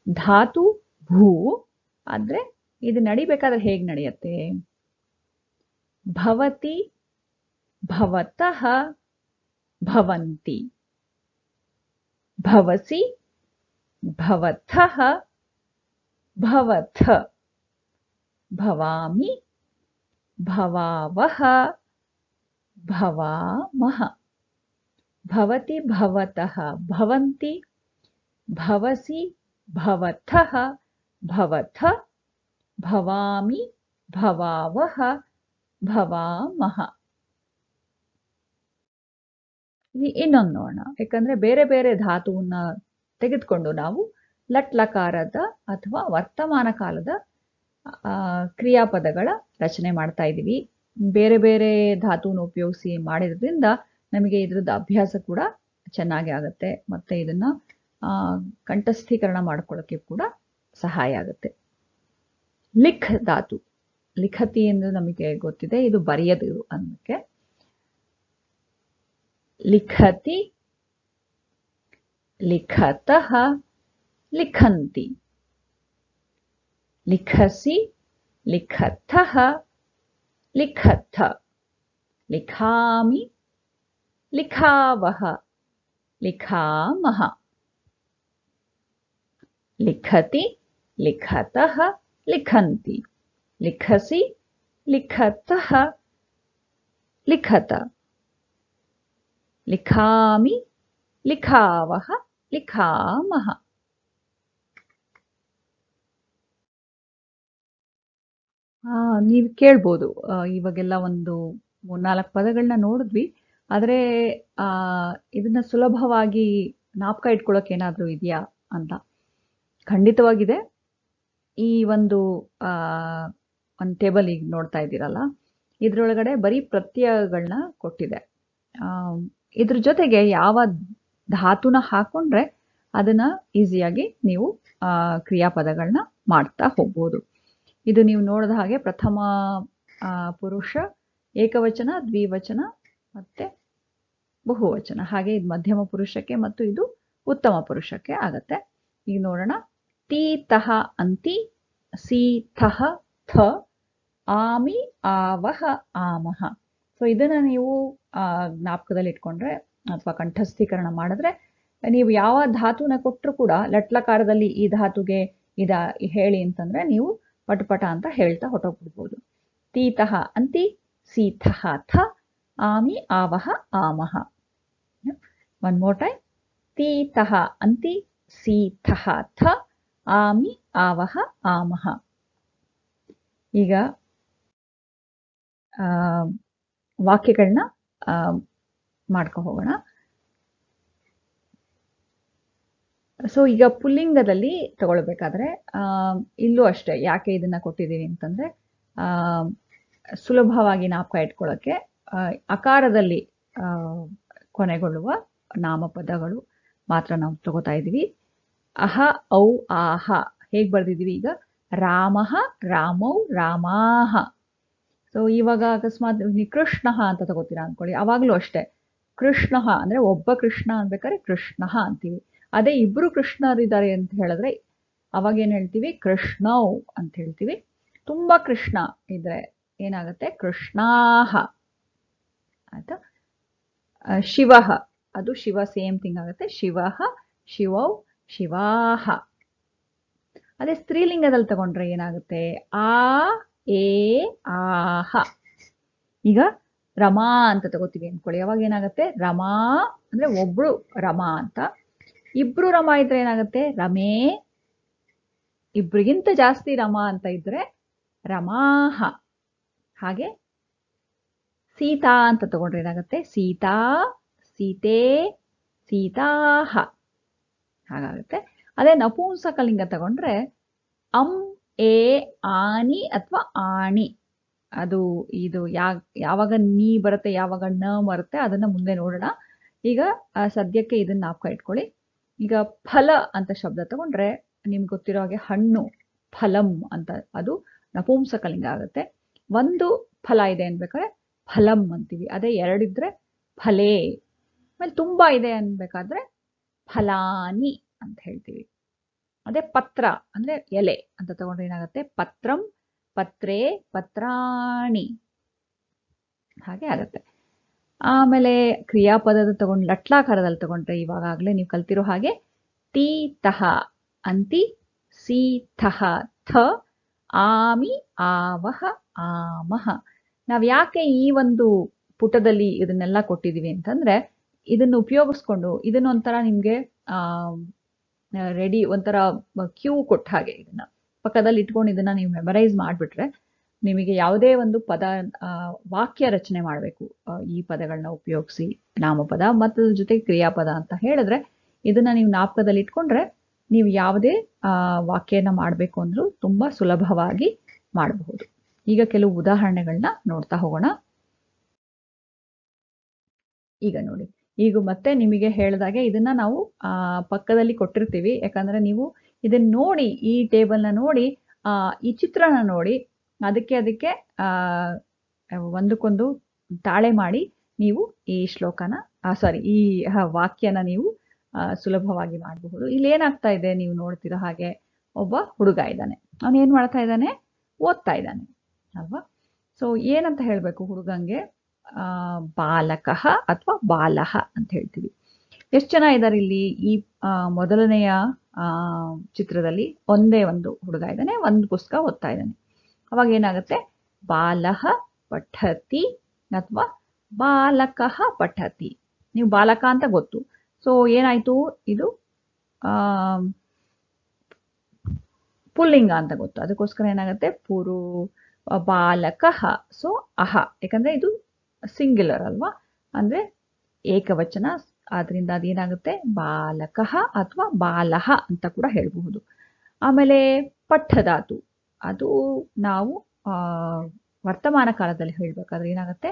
ಧಾತು ಭೂ ಆದ್ರೆ ಇದು ನಡಿಬೇಕಾದ್ರೆ ಹೇಗೆ ನಡೆಯುತ್ತೆ? ಭವತಿ, ಭವತಃ, ಭವಂತಿ, ಭವಸಿ, ಭವಥಃ, ಭವಥ, ಭವಾಮಿ, ಭವಾವಹ, ಭವಾಮಹ, ಭವತಿ, ಭವತಃ, ಭವಂತಿ, ಭವಸಿ, ಭವಥಃ, ಭವಥ, ಭವಾಮಿ, ಭವಾವಹ, ಭವಾಮಹ. ಇನ್ನೊಂದು ನೋಡೋಣ. ಯಾಕಂದ್ರೆ ಬೇರೆ ಬೇರೆ ಧಾತುವನ್ನ ತೆಗೆದುಕೊಂಡು ನಾವು ಲಟ್ಲಕಾರದ ಅಥವಾ ವರ್ತಮಾನ ಕಾಲದ ಕ್ರಿಯಾಪದಗಳ ರಚನೆ ಮಾಡ್ತಾ ಇದ್ದೀವಿ. ಬೇರೆ ಬೇರೆ ಧಾತುವನ್ನು ಉಪಯೋಗಿಸಿ ಮಾಡಿದ್ರಿಂದ ನಮಗೆ ಇದ್ರದ್ದು ಅಭ್ಯಾಸ ಕೂಡ ಚೆನ್ನಾಗಿ ಆಗುತ್ತೆ, ಮತ್ತೆ ಇದನ್ನ ಕಂಠಸ್ಥೀಕರಣ ಮಾಡ್ಕೊಳ್ಳೋಕೆ ಕೂಡ ಸಹಾಯ ಆಗುತ್ತೆ. ಲಿಖ್ ಧಾತು, ಲಿಖತಿ ಎಂದು ನಮಗೆ ಗೊತ್ತಿದೆ, ಇದು ಬರೆಯದು ಅನ್ನಕ್ಕೆ. ಲಿಖತಿ, ಲಿಖತಃ, ಲಿಖಂತಿ, ಲಿಖಸಿ, ಲಿಖಥಃ, ಲಿಖಥ, ಲಿಖಾಮಿ, ಲಿಖಾವಹ, ಲಿಖಾಮಹ, ಲಿಖತಿ, ಲಿಖತಃ, ಲಿಖಂತಿ, ಲಿಖಸಿ, ಲಿಖತಃ, ಲಿಖತ, ಲಿಖಾಮಿ, ಲಿಖಾವಹ, ಲಿಖಾಮಹ. ನೀವು ಕೇಳ್ಬೋದು, ಇವಾಗೆಲ್ಲ ಒಂದು 3-4 ಪದಗಳನ್ನ ನೋಡಿದ್ವಿ, ಆದರೆ ಇದನ್ನ ಸುಲಭವಾಗಿ ಜ್ಞಾಪಕ ಇಟ್ಕೊಳ್ಳೋಕೆ ಏನಾದರೂ ಇದೆಯಾ ಅಂತ. ಖಂಡಿತವಾಗಿದೆ. ಈ ಒಂದು ಟೇಬಲ್ ಈಗ ನೋಡ್ತಾ ಇದ್ದೀರಲ್ಲ, ಇದ್ರೊಳಗಡೆ ಬರೀ ಪ್ರತ್ಯಯಗಳನ್ನ ಕೊಟ್ಟಿದೆ. ಇದ್ರ ಜೊತೆಗೆ ಯಾವ ಧಾತುನ ಹಾಕೊಂಡ್ರೆ ಅದನ್ನ ಈಸಿಯಾಗಿ ನೀವು ಕ್ರಿಯಾಪದಗಳನ್ನ ಮಾಡ್ತಾ ಹೋಗ್ಬೋದು. ಇದು ನೀವು ನೋಡಿದ ಹಾಗೆ ಪ್ರಥಮ ಪುರುಷ ಏಕವಚನ, ದ್ವಿವಚನ ಮತ್ತೆ ಬಹುವಚನ, ಹಾಗೆ ಇದು ಮಧ್ಯಮ ಪುರುಷಕ್ಕೆ ಮತ್ತು ಇದು ಉತ್ತಮ ಪುರುಷಕ್ಕೆ ಆಗತ್ತೆ. ಈಗ ನೋಡೋಣ. ತಿ ತಹ ಅಂತಿ, ಸಿ ಥಹ ಥ, ಆಮಿ ಆವಹ ಆಮಹ. ಸೊ ಇದನ್ನ ನೀವು ಜ್ಞಾಪಕದಲ್ಲಿ ಇಟ್ಕೊಂಡ್ರೆ ಅಥವಾ ಕಂಠಸ್ಥೀಕರಣ ಮಾಡಿದ್ರೆ, ನೀವು ಯಾವ ಧಾತುನ ಕೊಟ್ಟರು ಕೂಡ ಲಟ್ಲಕಾರದಲ್ಲಿ ಈ ಧಾತುಗೆ ಹೇಳಿ ಅಂತಂದ್ರೆ ನೀವು ಪಟಪಟ ಅಂತ ಹೇಳ್ತಾ ಹೊಟ್ಟೋಗ್ಬಿಡ್ಬೋದು. ತಿ ತಹ ಅಂತಿ, ಸಿ ಥಹ ಥ, ಆಮಿ ಆವಹ ಆಮಹ. One more time. ತಿ ತಹ ಅಂತಿ, ಸಿ ಥಹ ಥ, ಆಮಿ ಆವಹ ಆಮಹ. ಈಗ ವಾಕ್ಯಗಳನ್ನ ಮಾಡ್ಕೊ ಹೋಗೋಣ. ಸೊ ಈಗ ಪುಲ್ಲಿಂಗದಲ್ಲಿ ತಗೊಳ್ಬೇಕಾದ್ರೆ ಇಲ್ಲೂ ಅಷ್ಟೇ. ಯಾಕೆ ಇದನ್ನ ಕೊಟ್ಟಿದ್ದೀವಿ ಅಂತಂದ್ರೆ ಸುಲಭವಾಗಿ ಜ್ಞಾಪಕ ಇಟ್ಕೊಳ್ಳೋಕೆ ಅಕಾರದಲ್ಲಿ ಕೊನೆಗೊಳ್ಳುವ ನಾಮಪದಗಳು ಮಾತ್ರ ನಾವು ತಗೋತಾ ಇದ್ದೀವಿ. ಅಹ, ಔ, ಆಹ ಹೇಗೆ ಬರ್ದಿದ್ದೀವಿ ಈಗ? ರಾಮಃ, ರಾಮೌ, ರಾಮಾಹ. ಸೊ ಇವಾಗ ಅಕಸ್ಮಾತ್ ಕೃಷ್ಣ ಅಂತ ತಗೋತೀರಾ ಅನ್ಕೊಳ್ಳಿ, ಅವಾಗ್ಲೂ ಅಷ್ಟೇ. ಕೃಷ್ಣ ಅಂದ್ರೆ ಒಬ್ಬ ಕೃಷ್ಣ ಅನ್ಬೇಕಾದ್ರೆ ಕೃಷ್ಣ ಅಂತೀವಿ. ಅದೇ ಇಬ್ರು ಕೃಷ್ಣರಿದ್ದಾರೆ ಅಂತ ಹೇಳಿದ್ರೆ ಅವಾಗ ಏನ್ ಹೇಳ್ತೀವಿ? ಕೃಷ್ಣೌ ಅಂತ ಹೇಳ್ತೀವಿ. ತುಂಬಾ ಕೃಷ್ಣ ಇದ್ರೆ ಏನಾಗುತ್ತೆ? ಕೃಷ್ಣಾಹ. ಆಯ್ತಾ? ಶಿವಃ, ಅದು ಶಿವ ಸೇಮ್ ಥಿಂಗ್ ಆಗುತ್ತೆ. ಶಿವಃ, ಶಿವೌ, ಶಿವಾಹ. ಅದೇ ಸ್ತ್ರೀಲಿಂಗದಲ್ಲಿ ತಗೊಂಡ್ರೆ ಏನಾಗುತ್ತೆ? ಆ, ಏ, ಆಹ. ಈಗ ರಮಾ ಅಂತ ತಗೋತೀವಿ ಅನ್ಕೊಳ್ಳಿ, ಅವಾಗ ಏನಾಗುತ್ತೆ? ರಮಾ ಅಂದ್ರೆ ಒಬ್ಳು ರಮಾ ಅಂತ. ಇಬ್ರು ರಮ ಇದ್ರೆ ಏನಾಗುತ್ತೆ? ರಮೇ. ಇಬ್ರಿಗಿಂತ ಜಾಸ್ತಿ ರಮ ಅಂತ ಇದ್ರೆ ರಮಾಹ. ಹಾಗೆ ಸೀತಾ ಅಂತ ತಗೊಂಡ್ರೆ ಏನಾಗುತ್ತೆ? ಸೀತಾ, ಸೀತೆ, ಸೀತಾಹ ಹಾಗಾಗುತ್ತೆ. ಅದೇ ನಪುಂಸಕಲಿಂಗ ತಗೊಂಡ್ರೆ ಅಂ, ಎ, ಆನಿ ಅಥವಾ ಆಣಿ. ಅದು ಇದು ಯಾವಾಗ ನೀ ಬರುತ್ತೆ, ಯಾವಾಗ ನ ಬರುತ್ತೆ ಅದನ್ನ ಮುಂದೆ ನೋಡೋಣ. ಈಗ ಸದ್ಯಕ್ಕೆ ಇದನ್ನ ಜ್ಞಾಪಕ ಇಟ್ಕೊಳ್ಳಿ. ಈಗ ಫಲ ಅಂತ ಶಬ್ದ ತಗೊಂಡ್ರೆ ನಿಮ್ಗೆ ಗೊತ್ತಿರೋ ಹಾಗೆ ಹಣ್ಣು, ಫಲಂ ಅಂತ, ಅದು ನಪುಂಸಕಲಿಂಗ ಆಗುತ್ತೆ. ಒಂದು ಫಲ ಇದೆ ಅನ್ಬೇಕಾದ್ರೆ ಫಲಂ ಅಂತೀವಿ. ಅದೇ ಎರಡಿದ್ರೆ ಫಲೇ. ಆಮೇಲೆ ತುಂಬಾ ಇದೆ ಅನ್ಬೇಕಾದ್ರೆ ಫಲಾನಿ ಅಂತ ಹೇಳ್ತೀವಿ. ಅದೇ ಪತ್ರ ಅಂದ್ರೆ ಎಲೆ ಅಂತ ತಗೊಂಡ್ರೆ ಏನಾಗುತ್ತೆ? ಪತ್ರಂ, ಪತ್ರೇ, ಪತ್ರಾಣಿ ಹಾಗೆ ಆಗುತ್ತೆ. ಆಮೇಲೆ ಕ್ರಿಯಾಪದದ ತಗೊಂಡು ಲಟ್ಲಾಕಾರದಲ್ಲಿ ತಗೊಂಡ್ರೆ ಇವಾಗಲೇ ನೀವು ಕಲ್ತಿರೋ ಹಾಗೆ ತೀತಃ ಅಂತಿ, ಸೀತಃ ಥ, ಆಮಿ, ಆವಹ, ಆಮಹ. ನಾವ್ ಯಾಕೆ ಈ ಒಂದು ಪುಟದಲ್ಲಿ ಇದನ್ನೆಲ್ಲ ಕೊಟ್ಟಿದೀವಿ ಅಂತಂದ್ರೆ, ಇದನ್ನು ಉಪಯೋಗಿಸ್ಕೊಂಡು ಇದನ್ನೊಂಥರ ನಿಮ್ಗೆ ರೆಡಿ, ಒಂಥರ ಕ್ಯೂ ಕೊಟ್ಟ ಹಾಗೆ ಇದನ್ನ ಪಕ್ಕದಲ್ಲಿ ಇಟ್ಕೊಂಡು ಇದನ್ನ ನೀವು ಮೆಮರೈಸ್ ಮಾಡಿಬಿಟ್ರೆ ನಿಮಗೆ ಯಾವುದೇ ಒಂದು ಪದ ವಾಕ್ಯ ರಚನೆ ಮಾಡಬೇಕು ಈ ಪದಗಳನ್ನ ಉಪಯೋಗಿಸಿ, ನಾಮಪದ ಮತ್ತು ಜೊತೆಗೆ ಕ್ರಿಯಾಪದ ಅಂತ ಹೇಳಿದ್ರೆ ಇದನ್ನ ನೀವು ಜ್ಞಾಪಕದಲ್ಲಿ ಇಟ್ಕೊಂಡ್ರೆ ನೀವು ಯಾವುದೇ ವಾಕ್ಯನ ಮಾಡಬೇಕು ಅಂದ್ರೂ ತುಂಬಾ ಸುಲಭವಾಗಿ ಮಾಡಬಹುದು. ಈಗ ಕೆಲವು ಉದಾಹರಣೆಗಳನ್ನ ನೋಡ್ತಾ ಹೋಗೋಣ. ಈಗ ನೋಡಿ, ಈಗ ಮತ್ತೆ ನಿಮಗೆ ಹೇಳಿದಾಗೆ ಇದನ್ನ ನಾವು ಪಕ್ಕದಲ್ಲಿ ಕೊಟ್ಟಿರ್ತೀವಿ. ಯಾಕಂದ್ರೆ ನೀವು ಇದನ್ನ ನೋಡಿ, ಈ ಟೇಬಲ್ನ ನೋಡಿ, ಈ ಚಿತ್ರನ ನೋಡಿ, ಅದಕ್ಕೆ ಒಂದಕ್ಕೊಂದು ತಾಳೆ ಮಾಡಿ ನೀವು ಈ ಶ್ಲೋಕನ ಈ ವಾಕ್ಯನ ನೀವು ಸುಲಭವಾಗಿ ಮಾಡಬಹುದು. ಇಲ್ಲಿ ಏನಾಗ್ತಾ ಇದೆ ನೀವು ನೋಡ್ತಿರೋ ಹಾಗೆ, ಒಬ್ಬ ಹುಡುಗ ಇದ್ದಾನೆ, ಅವನು ಏನ್ ಮಾಡ್ತಾ ಇದ್ದಾನೆ? ಓದ್ತಾ ಇದ್ದಾನೆ ಅಲ್ವಾ? ಸೊ ಏನಂತ ಹೇಳ್ಬೇಕು ಹುಡುಗಂಗೆ? ಬಾಲಕಃ ಅಥವಾ ಬಾಲಹ ಅಂತ ಹೇಳ್ತೀವಿ. ಎಷ್ಟು ಜನ ಇದ್ದಾರೆ ಇಲ್ಲಿ? ಈ ಮೊದಲನೆಯ ಚಿತ್ರದಲ್ಲಿ ಒಂದೇ ಒಂದು ಹುಡುಗ ಇದ್ದಾನೆ, ಒಂದು ಪುಸ್ತಕ ಓದ್ತಾ ಇದ್ದಾನೆ. ಅವಾಗ ಏನಾಗುತ್ತೆ? ಬಾಲಹ ಪಠತಿ ಅಥವಾ ಬಾಲಕಃ ಪಠತಿ. ನೀವು ಬಾಲಕ ಅಂತ ಗೊತ್ತು, ಸೊ ಏನಾಯ್ತು? ಇದು ಪುಲ್ಲಿಂಗ ಅಂತ ಗೊತ್ತು, ಅದಕ್ಕೋಸ್ಕರ ಏನಾಗುತ್ತೆ? ಬಾಲಕಃ. ಸೊ ಅಹ, ಯಾಕಂದ್ರೆ ಇದು ಸಿಂಗ್ಯುಲರ್ ಅಲ್ವಾ, ಅಂದ್ರೆ ಏಕವಚನ, ಆದ್ರಿಂದ ಅದೇನಾಗುತ್ತೆ? ಬಾಲಕಃ ಅಥವಾ ಬಾಲಹ ಅಂತ ಕೂಡ ಹೇಳಬಹುದು. ಆಮೇಲೆ ಪಠಧಾತು, ಅದು ನಾವು ವರ್ತಮಾನ ಕಾಲದಲ್ಲಿ ಹೇಳ್ಬೇಕಾದ್ರೆ ಏನಾಗುತ್ತೆ?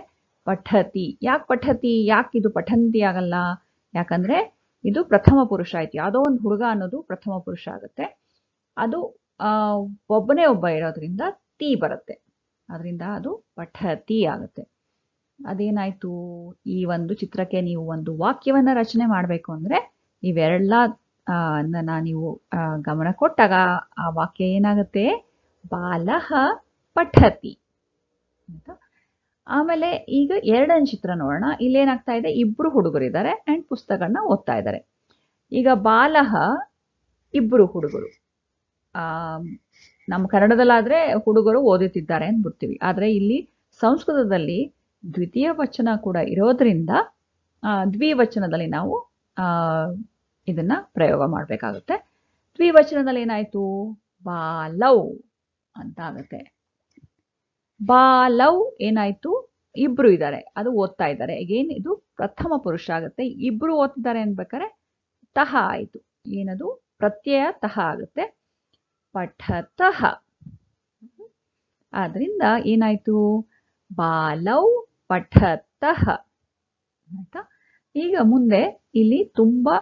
ಪಠತಿ. ಯಾಕೆ ಪಠತಿ? ಯಾಕೆ ಇದು ಪಠಂತಿ ಆಗಲ್ಲ? ಯಾಕಂದ್ರೆ ಇದು ಪ್ರಥಮ ಪುರುಷ ಆಯ್ತು. ಯಾವುದೋ ಒಂದು ಹುಡುಗ ಅನ್ನೋದು ಪ್ರಥಮ ಪುರುಷ ಆಗುತ್ತೆ. ಅದು ಒಬ್ಬನೇ ಒಬ್ಬ ಇರೋದ್ರಿಂದ ತಿ ಬರುತ್ತೆ, ಅದರಿಂದ ಅದು ಪಠತಿ ಆಗುತ್ತೆ. ಅದೇನಾಯ್ತು? ಈ ಒಂದು ಚಿತ್ರಕ್ಕೆ ನೀವು ಒಂದು ವಾಕ್ಯವನ್ನ ರಚನೆ ಮಾಡಬೇಕು ಅಂದ್ರೆ ಇವೆರಡ ನೀವು ಗಮನ ಕೊಟ್ಟಾಗ ಆ ವಾಕ್ಯ ಏನಾಗುತ್ತೆ? ಬಾಲಹ ಪಠತಿ ಅಂತ. ಆಮೇಲೆ ಈಗ ಎರಡನೇ ಚಿತ್ರ ನೋಡೋಣ. ಇಲ್ಲೇನಾಗ್ತಾ ಇದೆ? ಇಬ್ರು ಹುಡುಗರಿದ್ದಾರೆ ಅಂಡ್ ಪುಸ್ತಕಗಳನ್ನ ಓದ್ತಾ ಇದ್ದಾರೆ. ಈಗ ಬಾಲಹ ಇಬ್ರು ಹುಡುಗರು. ನಮ್ಮ ಕನ್ನಡದಲ್ಲಾದ್ರೆ ಹುಡುಗರು ಓದುತ್ತಿದ್ದಾರೆ ಅಂದ್ಬಿಡ್ತೀವಿ. ಆದ್ರೆ ಇಲ್ಲಿ ಸಂಸ್ಕೃತದಲ್ಲಿ ದ್ವಿತೀಯ ವಚನ ಕೂಡ ಇರೋದ್ರಿಂದ ದ್ವಿವಚನದಲ್ಲಿ ನಾವು ಇದನ್ನ ಪ್ರಯೋಗ ಮಾಡಬೇಕಾಗುತ್ತೆ. ದ್ವಿವಚನದಲ್ಲಿ ಏನಾಯ್ತು? ಬಾಲೌ ಅಂತ ಆಗುತ್ತೆ. ಬಾಲೌ ಏನಾಯ್ತು? ಇಬ್ರು ಇದ್ದಾರೆ, ಅದು ಓದ್ತಾ ಇದ್ದಾರೆ. ಅಗೇನ್ ಇದು ಪ್ರಥಮ ಪುರುಷ ಆಗುತ್ತೆ. ಇಬ್ರು ಓದ್ತಿದ್ದಾರೆ ಅನ್ಬೇಕಾದ್ರೆ ತಹ ಆಯ್ತು. ಏನದು? ಪ್ರತ್ಯಯ ತಹ ಆಗುತ್ತೆ. ಪಠತಃ. ಆದ್ರಿಂದ ಏನಾಯ್ತು? ಬಾಲೌ ಪಠತಃ ಆಯ್ತಾ? ಈಗ ಮುಂದೆ ಇಲ್ಲಿ ತುಂಬಾ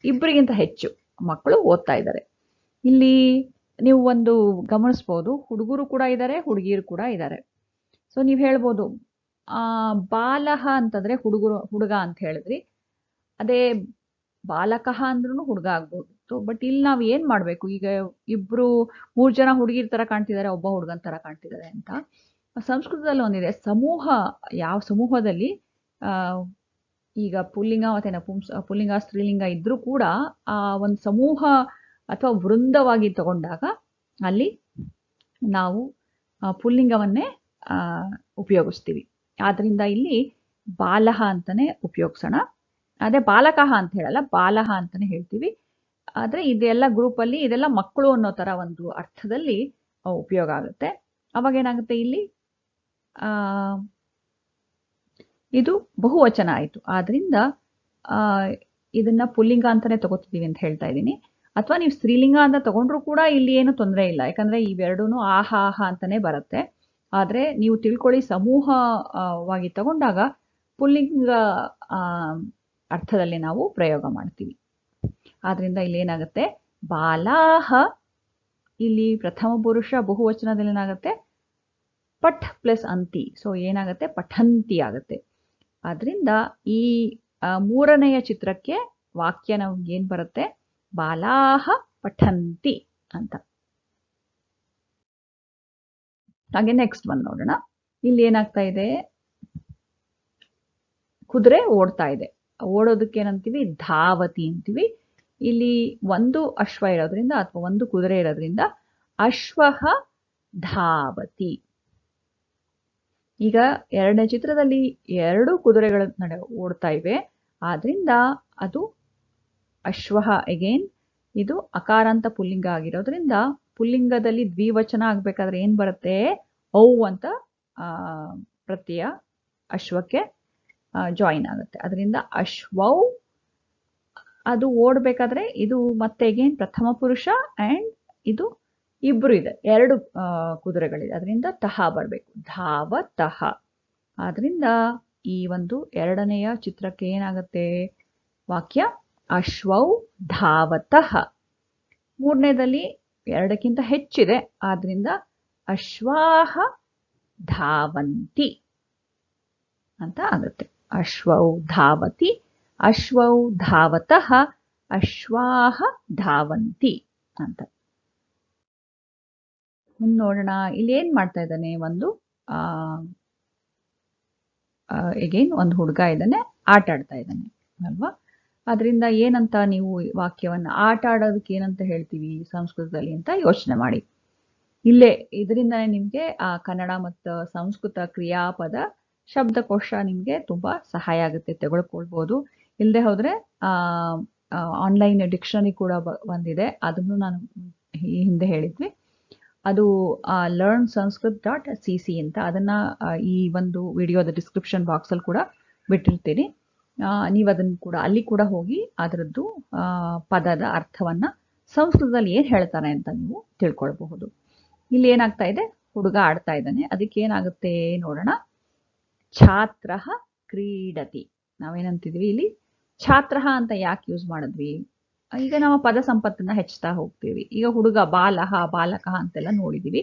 ಇಬ್ಬರಿಗಿಂತ ಹೆಚ್ಚು ಮಕ್ಕಳು ಓದ್ತಾ ಇದ್ದಾರೆ. ಇಲ್ಲಿ ನೀವು ಒಂದು ಗಮನಿಸ್ಬೋದು, ಹುಡುಗರು ಕೂಡ ಇದ್ದಾರೆ, ಹುಡುಗಿಯರು ಕೂಡ ಇದ್ದಾರೆ. ಸೊ ನೀವು ಹೇಳ್ಬೋದು ಬಾಲಹ ಅಂತಂದ್ರೆ ಹುಡುಗ ಅಂತ ಹೇಳಿದ್ರಿ, ಅದೇ ಬಾಲಕಃ ಅಂದ್ರೂ ಹುಡುಗ ಆಗ್ಬೋದು. ಬಟ್ ಇಲ್ಲಿ ನಾವು ಏನ್ ಮಾಡ್ಬೇಕು? ಈಗ ಮೂರು ಜನ ಹುಡುಗಿರ್ ತರ ಕಾಣ್ತಿದ್ದಾರೆ, ಒಬ್ಬ ಹುಡುಗನ್ ತರ ಕಾಣ್ತಿದ್ದಾರೆ ಅಂತ. ಸಂಸ್ಕೃತದಲ್ಲಿ ಒಂದಿದೆ ಸಮೂಹ. ಯಾವ ಸಮೂಹದಲ್ಲಿ ಈಗ ಪುಲ್ಲಿಂಗ ಮತ್ತೆ ಪುಲ್ಲಿಂಗ ಸ್ತ್ರೀಲಿಂಗ ಇದ್ರೂ ಕೂಡ ಆ ಒಂದು ಸಮೂಹ ಅಥವಾ ವೃಂದವಾಗಿ ತಗೊಂಡಾಗ ಅಲ್ಲಿ ನಾವು ಪುಲ್ಲಿಂಗವನ್ನೇ ಉಪಯೋಗಿಸ್ತೀವಿ. ಆದ್ರಿಂದ ಇಲ್ಲಿ ಬಾಲಹ ಅಂತಾನೆ ಉಪಯೋಗಿಸೋಣ. ಅದೇ ಬಾಲಕಃ ಅಂತ ಹೇಳಲ್ಲ, ಬಾಲಃ ಅಂತಾನೆ ಹೇಳ್ತೀವಿ. ಆದ್ರೆ ಇದೆಲ್ಲ ಗ್ರೂಪಲ್ಲಿ ಇದೆಲ್ಲ ಮಕ್ಕಳು ಅನ್ನೋ ತರ ಒಂದು ಅರ್ಥದಲ್ಲಿ ಉಪಯೋಗ ಆಗುತ್ತೆ. ಅವಾಗ ಏನಾಗುತ್ತೆ ಇಲ್ಲಿ ಇದು ಬಹುವಚನ ಆಯಿತು. ಆದ್ರಿಂದ ಇದನ್ನ ಪುಲ್ಲಿಂಗ ಅಂತಾನೆ ತಗೋತಿದ್ದೀವಿ ಅಂತ ಹೇಳ್ತಾ ಇದ್ದೀನಿ. ಅಥವಾ ನೀವು ಸ್ತ್ರೀಲಿಂಗ ಅಂತ ತಗೊಂಡ್ರು ಕೂಡ ಇಲ್ಲಿ ಏನು ತೊಂದರೆ ಇಲ್ಲ, ಯಾಕಂದ್ರೆ ಇವೆರಡೂ ಆಹ ಆಹ ಅಂತಾನೆ ಬರುತ್ತೆ. ಆದ್ರೆ ನೀವು ತಿಳ್ಕೊಳ್ಳಿ, ಸಮೂಹವಾಗಿ ತಗೊಂಡಾಗ ಪುಲ್ಲಿಂಗ ಅರ್ಥದಲ್ಲಿ ನಾವು ಪ್ರಯೋಗ ಮಾಡ್ತೀವಿ. ಆದ್ರಿಂದ ಇಲ್ಲಿ ಏನಾಗುತ್ತೆ, ಬಾಲಾಹ ಇಲ್ಲಿ ಪ್ರಥಮ ಪುರುಷ ಬಹುವಚನದಲ್ಲಿ ಏನಾಗುತ್ತೆ, ಪಠ್ ಪ್ಲಸ್ ಅಂತಿ, ಸೊ ಏನಾಗುತ್ತೆ, ಪಠಂತಿ ಆಗುತ್ತೆ. ಆದ್ರಿಂದ ಈ ಮೂರನೆಯ ಚಿತ್ರಕ್ಕೆ ವಾಕ್ಯ ನಮ್ಗೆ ಏನ್ ಬರುತ್ತೆ, ಬಾಲಾಹ ಪಠಂತಿ ಅಂತ. ಹಾಗೆ ನೆಕ್ಸ್ಟ್ ಬಂದು ನೋಡೋಣ. ಇಲ್ಲಿ ಏನಾಗ್ತಾ ಇದೆ, ಕುದುರೆ ಓಡ್ತಾ ಇದೆ. ಓಡೋದಕ್ಕೆ ಏನಂತೀವಿ, ಧಾವತಿ ಅಂತೀವಿ. ಇಲ್ಲಿ ಒಂದು ಅಶ್ವ ಇರೋದ್ರಿಂದ ಅಥವಾ ಒಂದು ಕುದುರೆ ಇರೋದ್ರಿಂದ ಅಶ್ವಃ ಧಾವತಿ. ಈಗ ಎರಡನೇ ಚಿತ್ರದಲ್ಲಿ ಎರಡು ಕುದುರೆಗಳ ನಡೆ ಓಡ್ತಾ ಇವೆ, ಆದ್ರಿಂದ ಅದು ಅಶ್ವಃ. ಅಗೇನ್ ಇದು ಅಕಾರಾಂತ ಪುಲ್ಲಿಂಗ ಆಗಿರೋದ್ರಿಂದ ಪುಲ್ಲಿಂಗದಲ್ಲಿ ದ್ವಿವಚನ ಆಗ್ಬೇಕಾದ್ರೆ ಏನ್ ಬರುತ್ತೆ, ಔ ಅಂತ ಪ್ರತ್ಯಯ ಅಶ್ವಕ್ಕೆ ಜಾಯಿನ್ ಆಗುತ್ತೆ. ಅದರಿಂದ ಅಶ್ವೌ. ಅದು ಓಡ್ಬೇಕಾದ್ರೆ ಇದು ಮತ್ತೆ ಅಗೇನ್ ಪ್ರಥಮ ಪುರುಷ ಅಂಡ್ ಇದು ಇಬ್ರು ಇದೆ, ಎರಡು ಕುದುರೆಗಳಿದೆ, ಅದರಿಂದ ತಹ ಬರಬೇಕು, ಧಾವತಃ. ಆದ್ರಿಂದ ಈ ಒಂದು ಎರಡನೆಯ ಚಿತ್ರಕ್ಕೆ ಏನಾಗುತ್ತೆ ವಾಕ್ಯ, ಅಶ್ವೌ ಧಾವತಃ. ಮೂರನೇದಲ್ಲಿ ಎರಡಕ್ಕಿಂತ ಹೆಚ್ಚಿದೆ, ಆದ್ರಿಂದ ಅಶ್ವಾಹ ಧಾವಂತಿ ಅಂತ ಆಗುತ್ತೆ. ಅಶ್ವೌ ಧಾವತಿ, ಅಶ್ವೌ ಧಾವತಃ, ಅಶ್ವಾಹ ಧಾವಂತಿ ಅಂತ. ಮುಂದೆ ನೋಡೋಣ. ಇಲ್ಲಿ ಏನ್ ಮಾಡ್ತಾ ಇದ್ದಾನೆ, ಒಂದು ಎಗೇನ್ ಒಂದು ಹುಡುಗ ಇದ್ದಾನೆ, ಆಟ ಆಡ್ತಾ ಇದ್ದಾನೆ ಅಲ್ವಾ. ಅದರಿಂದ ಏನಂತ ನೀವು ವಾಕ್ಯವನ್ನ, ಆಟ ಆಡೋದಕ್ಕೆ ಏನಂತ ಹೇಳ್ತೀವಿ ಸಂಸ್ಕೃತದಲ್ಲಿ ಅಂತ ಯೋಚನೆ ಮಾಡಿ. ಇಲ್ಲೇ ಇದರಿಂದನೇ ನಿಮ್ಗೆ ಕನ್ನಡ ಮತ್ತು ಸಂಸ್ಕೃತ ಕ್ರಿಯಾಪದ ಶಬ್ದಕೋಶ ನಿಮ್ಗೆ ತುಂಬಾ ಸಹಾಯ ಆಗುತ್ತೆ, ತೆಗೆದುಕೊಳ್ಬಹುದು. ಇಲ್ಲದೆ ಹೋದ್ರೆ ಆನ್ಲೈನ್ ಡಿಕ್ಷನರಿ ಕೂಡ ಬಂದಿದೆ, ಅದನ್ನು ನಾನು ಈ ಹಿಂದೆ ಹೇಳಿದ್ವಿ. ಅದು learnsanskrit.cc ಅಂತ, ಅದನ್ನ ಈ ಒಂದು ವಿಡಿಯೋದ ಡಿಸ್ಕ್ರಿಪ್ಷನ್ ಬಾಕ್ಸ್ ಅಲ್ಲಿ ಕೂಡ ಬಿಟ್ಟಿರ್ತೀನಿ. ನೀವು ಅದನ್ನು ಕೂಡ ಅಲ್ಲಿ ಕೂಡ ಹೋಗಿ ಅದರದ್ದು ಪದದ ಅರ್ಥವನ್ನ ಸಂಸ್ಕೃತದಲ್ಲಿ ಏನ್ ಹೇಳ್ತಾನೆ ಅಂತ ನೀವು ತಿಳ್ಕೊಳ್ಬಹುದು. ಇಲ್ಲಿ ಏನಾಗ್ತಾ ಇದೆ, ಹುಡುಗ ಆಡ್ತಾ ಇದ್ದಾನೆ, ಅದಕ್ಕೆ ಏನಾಗುತ್ತೆ ನೋಡೋಣ. ಛಾತ್ರ ಕ್ರೀಡತಿ. ನಾವೇನಂತಿದ್ವಿ ಇಲ್ಲಿ, ಛಾತ್ರ ಅಂತ ಯಾಕೆ ಯೂಸ್ ಮಾಡಿದ್ವಿ, ಈಗ ನಮ್ಮ ಪದ ಸಂಪತ್ತನ್ನ ಹೆಚ್ಚುತ್ತಾ ಹೋಗ್ತೀವಿ. ಈಗ ಹುಡುಗ ಬಾಲಹ ಬಾಲಕಃ ಅಂತೆಲ್ಲ ನೋಡಿದೀವಿ.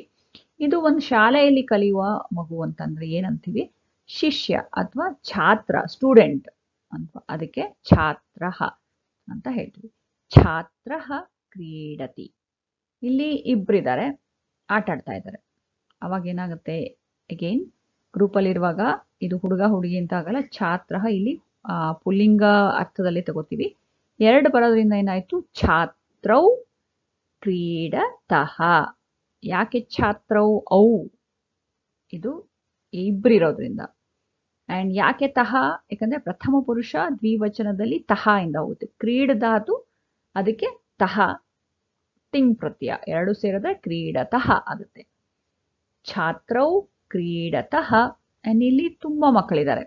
ಇದು ಒಂದು ಶಾಲೆಯಲ್ಲಿ ಕಲಿಯುವ ಮಗು ಅಂತಂದ್ರೆ ಏನಂತೀವಿ, ಶಿಷ್ಯ ಅಥವಾ ಛಾತ್ರ, ಸ್ಟೂಡೆಂಟ್ ಅಂತ. ಅದಕ್ಕೆ ಛಾತ್ರ ಅಂತ ಹೇಳ್ತೀವಿ. ಛಾತ್ರ ಕ್ರೀಡತಿ. ಇಲ್ಲಿ ಇಬ್ಬರಿದ್ದಾರೆ, ಆಟ ಆಡ್ತಾ ಇದ್ದಾರೆ. ಅವಾಗ ಏನಾಗುತ್ತೆ, ಅಗೇನ್ ಗ್ರೂಪಲ್ಲಿ ಇರುವಾಗ ಇದು ಹುಡುಗ ಹುಡುಗಿ ಅಂತ ಆಗಲ್ಲ, ಛಾತ್ರ ಇಲ್ಲಿ ಪುಲ್ಲಿಂಗ ಅರ್ಥದಲ್ಲಿ ತಗೋತೀವಿ. ಎರಡು ಬರೋದ್ರಿಂದ ಏನಾಯ್ತು, ಛಾತ್ರೌ ಕ್ರೀಡತಃ. ಯಾಕೆ ಛಾತ್ರೌ, ಔ ಇದು ಇಬ್ಬರಿರೋದ್ರಿಂದ. ಅಂಡ್ ಯಾಕೆ ತಹ, ಯಾಕಂದ್ರೆ ಪ್ರಥಮ ಪುರುಷ ದ್ವಿವಚನದಲ್ಲಿ ತಹ ಇಂದ ಹೋಗುತ್ತೆ. ಕ್ರೀಡಧಾತು, ಅದಕ್ಕೆ ತಹ ತಿಂಗ್ ಪ್ರತ್ಯಯ ಎರಡು ಸೇರಿದ್ರೆ ಕ್ರೀಡತಃ ಆಗುತ್ತೆ. ಛಾತ್ರೌ ಕ್ರೀಡತಃ. ಅಂಡ್ ಇಲ್ಲಿ ತುಂಬಾ ಮಕ್ಕಳಿದ್ದಾರೆ,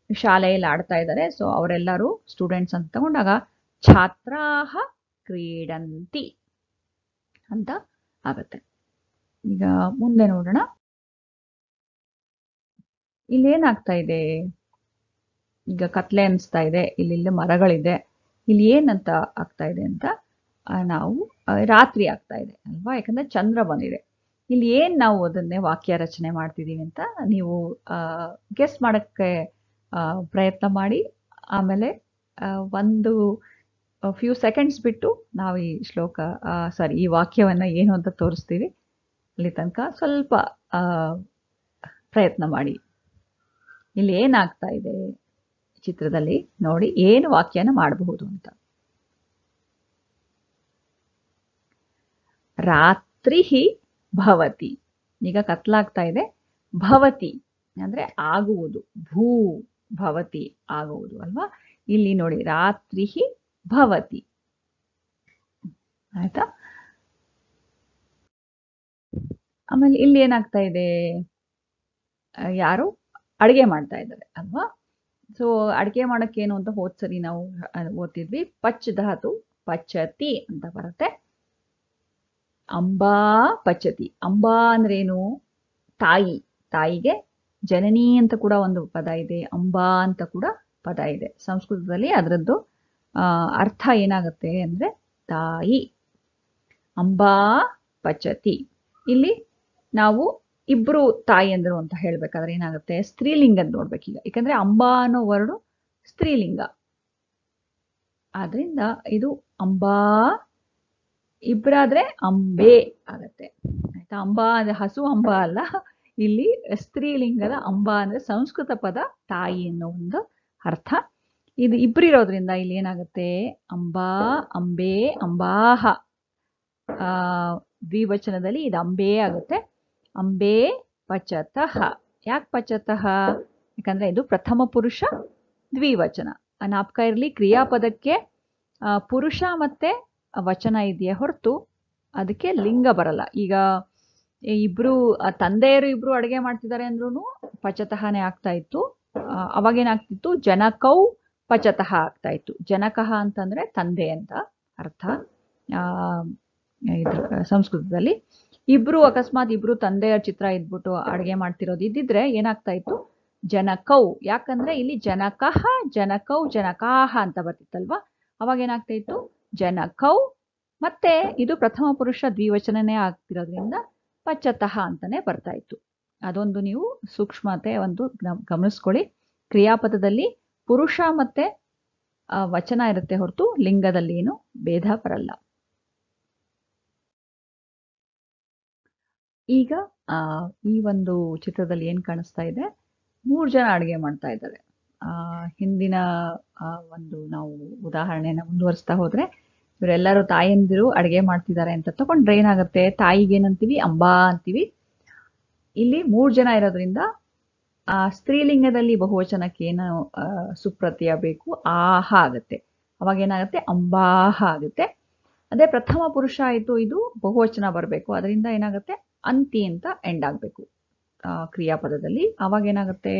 ಶಾಲೆಯಲ್ಲಿ ಆಡ್ತಾ ಇದ್ದಾರೆ, ಸೊ ಅವರೆಲ್ಲರೂ ಸ್ಟೂಡೆಂಟ್ಸ್ ಅಂತ ತಗೊಂಡಾಗ ಛಾತ್ರಾಹ ಕ್ರೀಡಂತಿ ಅಂತ ಆಗುತ್ತೆ. ಈಗ ಮುಂದೆ ನೋಡೋಣ. ಇಲ್ಲಿ ಏನಾಗ್ತಾ ಇದೆ, ಈಗ ಕತ್ಲೆ ಅನಿಸ್ತಾ ಇದೆ, ಇಲ್ಲಿ ಮರಗಳಿದೆ. ಇಲ್ಲಿ ಏನಂತ ಆಗ್ತಾ ಇದೆ ಅಂತ, ನಾವು ರಾತ್ರಿ ಆಗ್ತಾ ಇದೆ ಅಲ್ವಾ, ಯಾಕಂದ್ರೆ ಚಂದ್ರ ಬಂದಿದೆ. ಇಲ್ಲಿ ಏನ್ ನಾವು ಅದನ್ನೇ ವಾಕ್ಯ ರಚನೆ ಮಾಡ್ತಿದೀವಿ ಅಂತ ನೀವು ಗೆಸ್ ಮಾಡಕ್ಕೆ ಪ್ರಯತ್ನ ಮಾಡಿ. ಆಮೇಲೆ ಒಂದು ಫ್ಯೂ ಸೆಕೆಂಡ್ಸ್ ಬಿಟ್ಟು ನಾವು ಈ ಶ್ಲೋಕ ಈ ವಾಕ್ಯವನ್ನ ಏನು ಅಂತ ತೋರಿಸ್ತೀವಿ. ಅಲ್ಲಿ ತನಕ ಸ್ವಲ್ಪ ಪ್ರಯತ್ನ ಮಾಡಿ. ಇಲ್ಲಿ ಏನಾಗ್ತಾ ಇದೆ ಚಿತ್ರದಲ್ಲಿ ನೋಡಿ, ಏನು ವಾಕ್ಯನ ಮಾಡಬಹುದು ಅಂತ. ರಾತ್ರಿ ಭವತಿ. ಈಗ ಕತ್ಲಾಗ್ತಾ ಇದೆ, ಭವತಿ ಅಂದ್ರೆ ಆಗುವುದು, ಭೂ ಭವತಿ ಆಗುವುದು ಅಲ್ವಾ. ಇಲ್ಲಿ ನೋಡಿ ರಾತ್ರಿ ಭವತಿ. ಆಯ್ತಾ? ಆಮೇಲೆ ಇಲ್ಲಿ ಏನಾಗ್ತಾ ಇದೆ, ಯಾರು ಅಡಿಗೆ ಮಾಡ್ತಾ ಇದ್ದಾರೆ ಅಲ್ವಾ? ಸೊ ಅಡಿಗೆ ಮಾಡಕ್ಕೇನು ಅಂತ ಹೋದ್ಸರಿ ನಾವು ಓದ್ತಿದ್ವಿ. ಪಚ್ ಧಾತು ಪಚತಿ ಅಂತ ಬರುತ್ತೆ. ಅಂಬಾ ಪಚತಿ. ಅಂಬಾ ಅಂದ್ರೇನು? ತಾಯಿ. ತಾಯಿಗೆ ಜನನಿ ಅಂತ ಕೂಡ ಒಂದು ಪದ ಇದೆ, ಅಂಬಾ ಅಂತ ಕೂಡ ಪದ ಇದೆ. ಸಂಸ್ಕೃತದಲ್ಲಿ ಅದರದ್ದು ಅರ್ಥ ಏನಾಗುತ್ತೆ ಅಂದ್ರೆ ತಾಯಿ. ಅಂಬಾ ಪಚತಿ. ಇಲ್ಲಿ ನಾವು ಇಬ್ರು ತಾಯಿಯಂದ್ರು ಅಂತ ಹೇಳ್ಬೇಕಾದ್ರೆ ಏನಾಗುತ್ತೆ, ಸ್ತ್ರೀಲಿಂಗದ ನೋಡ್ಬೇಕೀಗ. ಯಾಕಂದ್ರೆ ಅಂಬಾ ಅನ್ನೋ ವರ್ಡು ಸ್ತ್ರೀಲಿಂಗ. ಆದ್ರಿಂದ ಇದು ಅಂಬಾ, ಇಬ್ರಾದ್ರೆ ಅಂಬೆ ಆಗತ್ತೆ. ಆಯ್ತಾ? ಅಂಬಾ ಅಂದ್ರೆ ಹಸು ಅಂಬಾ ಅಲ್ಲ, ಇಲ್ಲಿ ಸ್ತ್ರೀಲಿಂಗದ ಅಂಬಾ ಅಂದ್ರೆ ಸಂಸ್ಕೃತ ಪದ ತಾಯಿ ಅನ್ನೋ ಒಂದು ಅರ್ಥ. ಇದು ಇಬ್ರಿರೋದ್ರಿಂದ ಇಲ್ಲಿ ಏನಾಗುತ್ತೆ, ಅಂಬಾ, ಅಂಬೆ, ಅಂಬಾಹ. ದ್ವಿವಚನದಲ್ಲಿ ಇದು ಅಂಬೆ ಆಗುತ್ತೆ. ಅಂಬೆ ಪಚತಃ. ಯಾಕೆ ಪಚತಃ? ಯಾಕಂದ್ರೆ ಇದು ಪ್ರಥಮ ಪುರುಷ ದ್ವಿವಚನ. ಜ್ಞಾಪಕ ಇರಲಿ, ಕ್ರಿಯಾಪದಕ್ಕೆ ಪುರುಷ ಮತ್ತೆ ವಚನ ಇದೆಯೇ ಹೊರತು ಅದಕ್ಕೆ ಲಿಂಗ ಬರಲ್ಲ. ಈಗ ಇಬ್ರು ತಂದೆಯರು ಇಬ್ರು ಅಡುಗೆ ಮಾಡ್ತಿದ್ದಾರೆ ಅಂದ್ರೂ ಪಚತಃನೇ ಆಗ್ತಾ ಇತ್ತು. ಅವಾಗೇನಾಗ್ತಿತ್ತು, ಜನಕೌ ಪಚತಃ ಆಗ್ತಾ ಇತ್ತು. ಜನಕಃ ಅಂತಂದ್ರೆ ತಂದೆ ಅಂತ ಅರ್ಥ ಸಂಸ್ಕೃತದಲ್ಲಿ. ಇಬ್ರು ಅಕಸ್ಮಾತ್ ಇಬ್ರು ತಂದೆಯ ಚಿತ್ರ ಇದ್ಬಿಟ್ಟು ಅಡುಗೆ ಮಾಡ್ತಿರೋದು ಇದ್ದಿದ್ರೆ ಏನಾಗ್ತಾ ಇತ್ತು, ಜನಕೌ. ಯಾಕಂದ್ರೆ ಇಲ್ಲಿ ಜನಕಃ, ಜನಕೌ, ಜನಕಾಹ ಅಂತ ಬರ್ತಿತ್ತಲ್ವಾ? ಅವಾಗ ಏನಾಗ್ತಾ ಇತ್ತು, ಜನಕೌ. ಮತ್ತೆ ಇದು ಪ್ರಥಮ ಪುರುಷ ದ್ವಿವಚನನೇ ಆಗ್ತಿರೋದ್ರಿಂದ ಪಚತಃ ಅಂತಾನೆ ಬರ್ತಾ ಇತ್ತು. ಅದೊಂದು ನೀವು ಸೂಕ್ಷ್ಮತೆ ಒಂದು ಗಮನಿಸ್ಕೊಳ್ಳಿ. ಕ್ರಿಯಾಪದದಲ್ಲಿ ಪುರುಷ ಮತ್ತೆ ವಚನ ಇರುತ್ತೆ ಹೊರತು ಲಿಂಗದಲ್ಲಿ ಏನು ಭೇದ ಬರಲ್ಲ. ಈಗ ಈ ಒಂದು ಚಿತ್ರದಲ್ಲಿ ಏನ್ ಕಾಣಿಸ್ತಾ ಇದೆ, 3 ಜನ ಅಡುಗೆ ಮಾಡ್ತಾ ಇದ್ದಾರೆ. ಹಿಂದಿನ ಒಂದು ನಾವು ಉದಾಹರಣೆನ ಮುಂದುವರಿಸ್ತಾ ಹೋದ್ರೆ, ಇವರೆಲ್ಲರೂ ತಾಯಂದಿರು ಅಡುಗೆ ಮಾಡ್ತಿದ್ದಾರೆ ಅಂತ ತಗೊಂಡ್ರೆ ಏನಾಗುತ್ತೆ, ತಾಯಿಗೆ ಏನಂತೀವಿ, ಅಂಬಾ ಅಂತೀವಿ. ಇಲ್ಲಿ 3 ಜನ ಇರೋದ್ರಿಂದ ಸ್ತ್ರೀಲಿಂಗದಲ್ಲಿ ಬಹುವಚನಕ್ಕೆ ಏನು ಸುಪ್ರತ್ಯಯ ಬೇಕು, ಆಹ ಆಗುತ್ತೆ. ಅವಾಗ ಏನಾಗುತ್ತೆ, ಅಂಬಾಹ ಆಗುತ್ತೆ. ಅದೇ ಪ್ರಥಮ ಪುರುಷ ಆಯಿತು, ಇದು ಬಹುವಚನ ಬರಬೇಕು. ಅದರಿಂದ ಏನಾಗುತ್ತೆ, ಅಂತಿ ಅಂತ ಎಂಡ್ ಆಗಬೇಕು ಕ್ರಿಯಾಪದದಲ್ಲಿ. ಅವಾಗ ಏನಾಗುತ್ತೆ,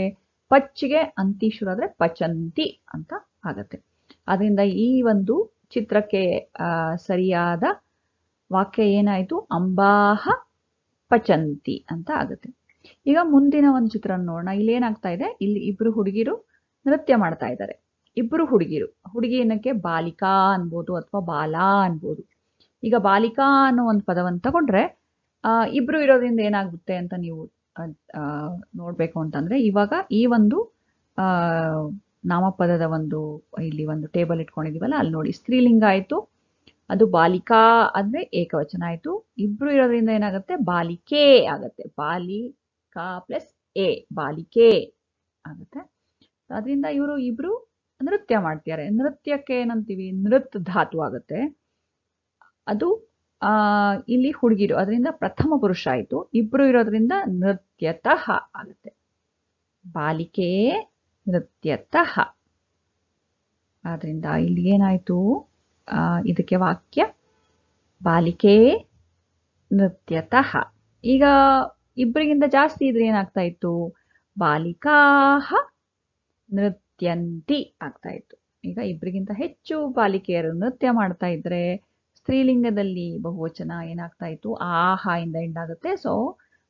ಪಚ್ಚಿಗೆ ಅಂತಿ ಶುರು ಆದ್ರೆ ಪಚಂತಿ ಅಂತ ಆಗತ್ತೆ. ಅದರಿಂದ ಈ ಒಂದು ಚಿತ್ರಕ್ಕೆ ಸರಿಯಾದ ವಾಕ್ಯ ಏನಾಯಿತು, ಅಂಬಾಹ ಪಚಂತಿ ಅಂತ ಆಗುತ್ತೆ. ಈಗ ಮುಂದಿನ ಒಂದು ಚಿತ್ರ ನೋಡೋಣ. ಇಲ್ಲಿ ಏನಾಗ್ತಾ ಇದೆ, ಇಲ್ಲಿ ಇಬ್ರು ಹುಡುಗಿರು ನೃತ್ಯ ಮಾಡ್ತಾ ಇದ್ದಾರೆ. ಇಬ್ರು ಹುಡುಗಿರು, ಹುಡುಗಿ ಏನಕ್ಕೆ ಬಾಲಿಕಾ ಅನ್ಬೋದು ಅಥವಾ ಬಾಲಾ ಅನ್ಬೋದು. ಈಗ ಬಾಲಿಕಾ ಅನ್ನೋ ಒಂದು ಪದವನ್ನು ತಗೊಂಡ್ರೆ ಇಬ್ರು ಇರೋದ್ರಿಂದ ಏನಾಗುತ್ತೆ ಅಂತ ನೀವು ನೋಡ್ಬೇಕು ಅಂತಂದ್ರೆ, ಇವಾಗ ಈ ಒಂದು ನಾಮಪದದ ಒಂದು ಇಲ್ಲಿ ಒಂದು ಟೇಬಲ್ ಇಟ್ಕೊಂಡಿದೀವಲ್ಲ, ಅಲ್ಲಿ ನೋಡಿ ಸ್ತ್ರೀಲಿಂಗ ಆಯ್ತು. ಅದು ಬಾಲಿಕಾ ಅಂದ್ರೆ ಏಕವಚನ ಆಯ್ತು. ಇಬ್ರು ಇರೋದ್ರಿಂದ ಏನಾಗುತ್ತೆ, ಬಾಲಿಕೆ ಆಗತ್ತೆ. ಬಾಲಿಕಾ ಪ್ಲಸ್ ಎ, ಬಾಲಿಕೆ ಆಗುತ್ತೆ. ಅದರಿಂದ ಇವರು ಇಬ್ರು ನೃತ್ಯ ಮಾಡ್ತಿದ್ದಾರೆ. ನೃತ್ಯಕ್ಕೆ ಏನಂತೀವಿ, ನೃತ್ ಧಾತು ಆಗುತ್ತೆ. ಅದು ಇಲ್ಲಿ ಹುಡುಗಿರು, ಅದರಿಂದ ಪ್ರಥಮ ಪುರುಷ ಆಯ್ತು. ಇಬ್ರು ಇರೋದ್ರಿಂದ ನೃತ್ಯತಃ ಆಗುತ್ತೆ. ಬಾಲಿಕೆ ನೃತ್ಯತಃ. ಆದ್ರಿಂದ ಇಲ್ಲಿ ಏನಾಯ್ತು, ಇದಕ್ಕೆ ವಾಕ್ಯ ಬಾಲಿಕೆ ನೃತ್ಯತಃ. ಈಗ ಇಬ್ಬರಿಗಿಂತ ಜಾಸ್ತಿ ಇದ್ರೆ ಏನಾಗ್ತಾ ಇತ್ತು, ಬಾಲಿಕಾಹ ನೃತ್ಯಂತಿ ಆಗ್ತಾ ಇತ್ತು. ಈಗ ಇಬ್ಬರಿಗಿಂತ ಹೆಚ್ಚು ಬಾಲಿಕೆಯರು ನೃತ್ಯ ಮಾಡ್ತಾ ಇದ್ರೆ ಸ್ತ್ರೀಲಿಂಗದಲ್ಲಿ ಬಹುವಚನ ಏನಾಗ್ತಾ ಇತ್ತು, ಆಹ ಇಂದ ಎಂಡ್ ಆಗುತ್ತೆ. ಸೊ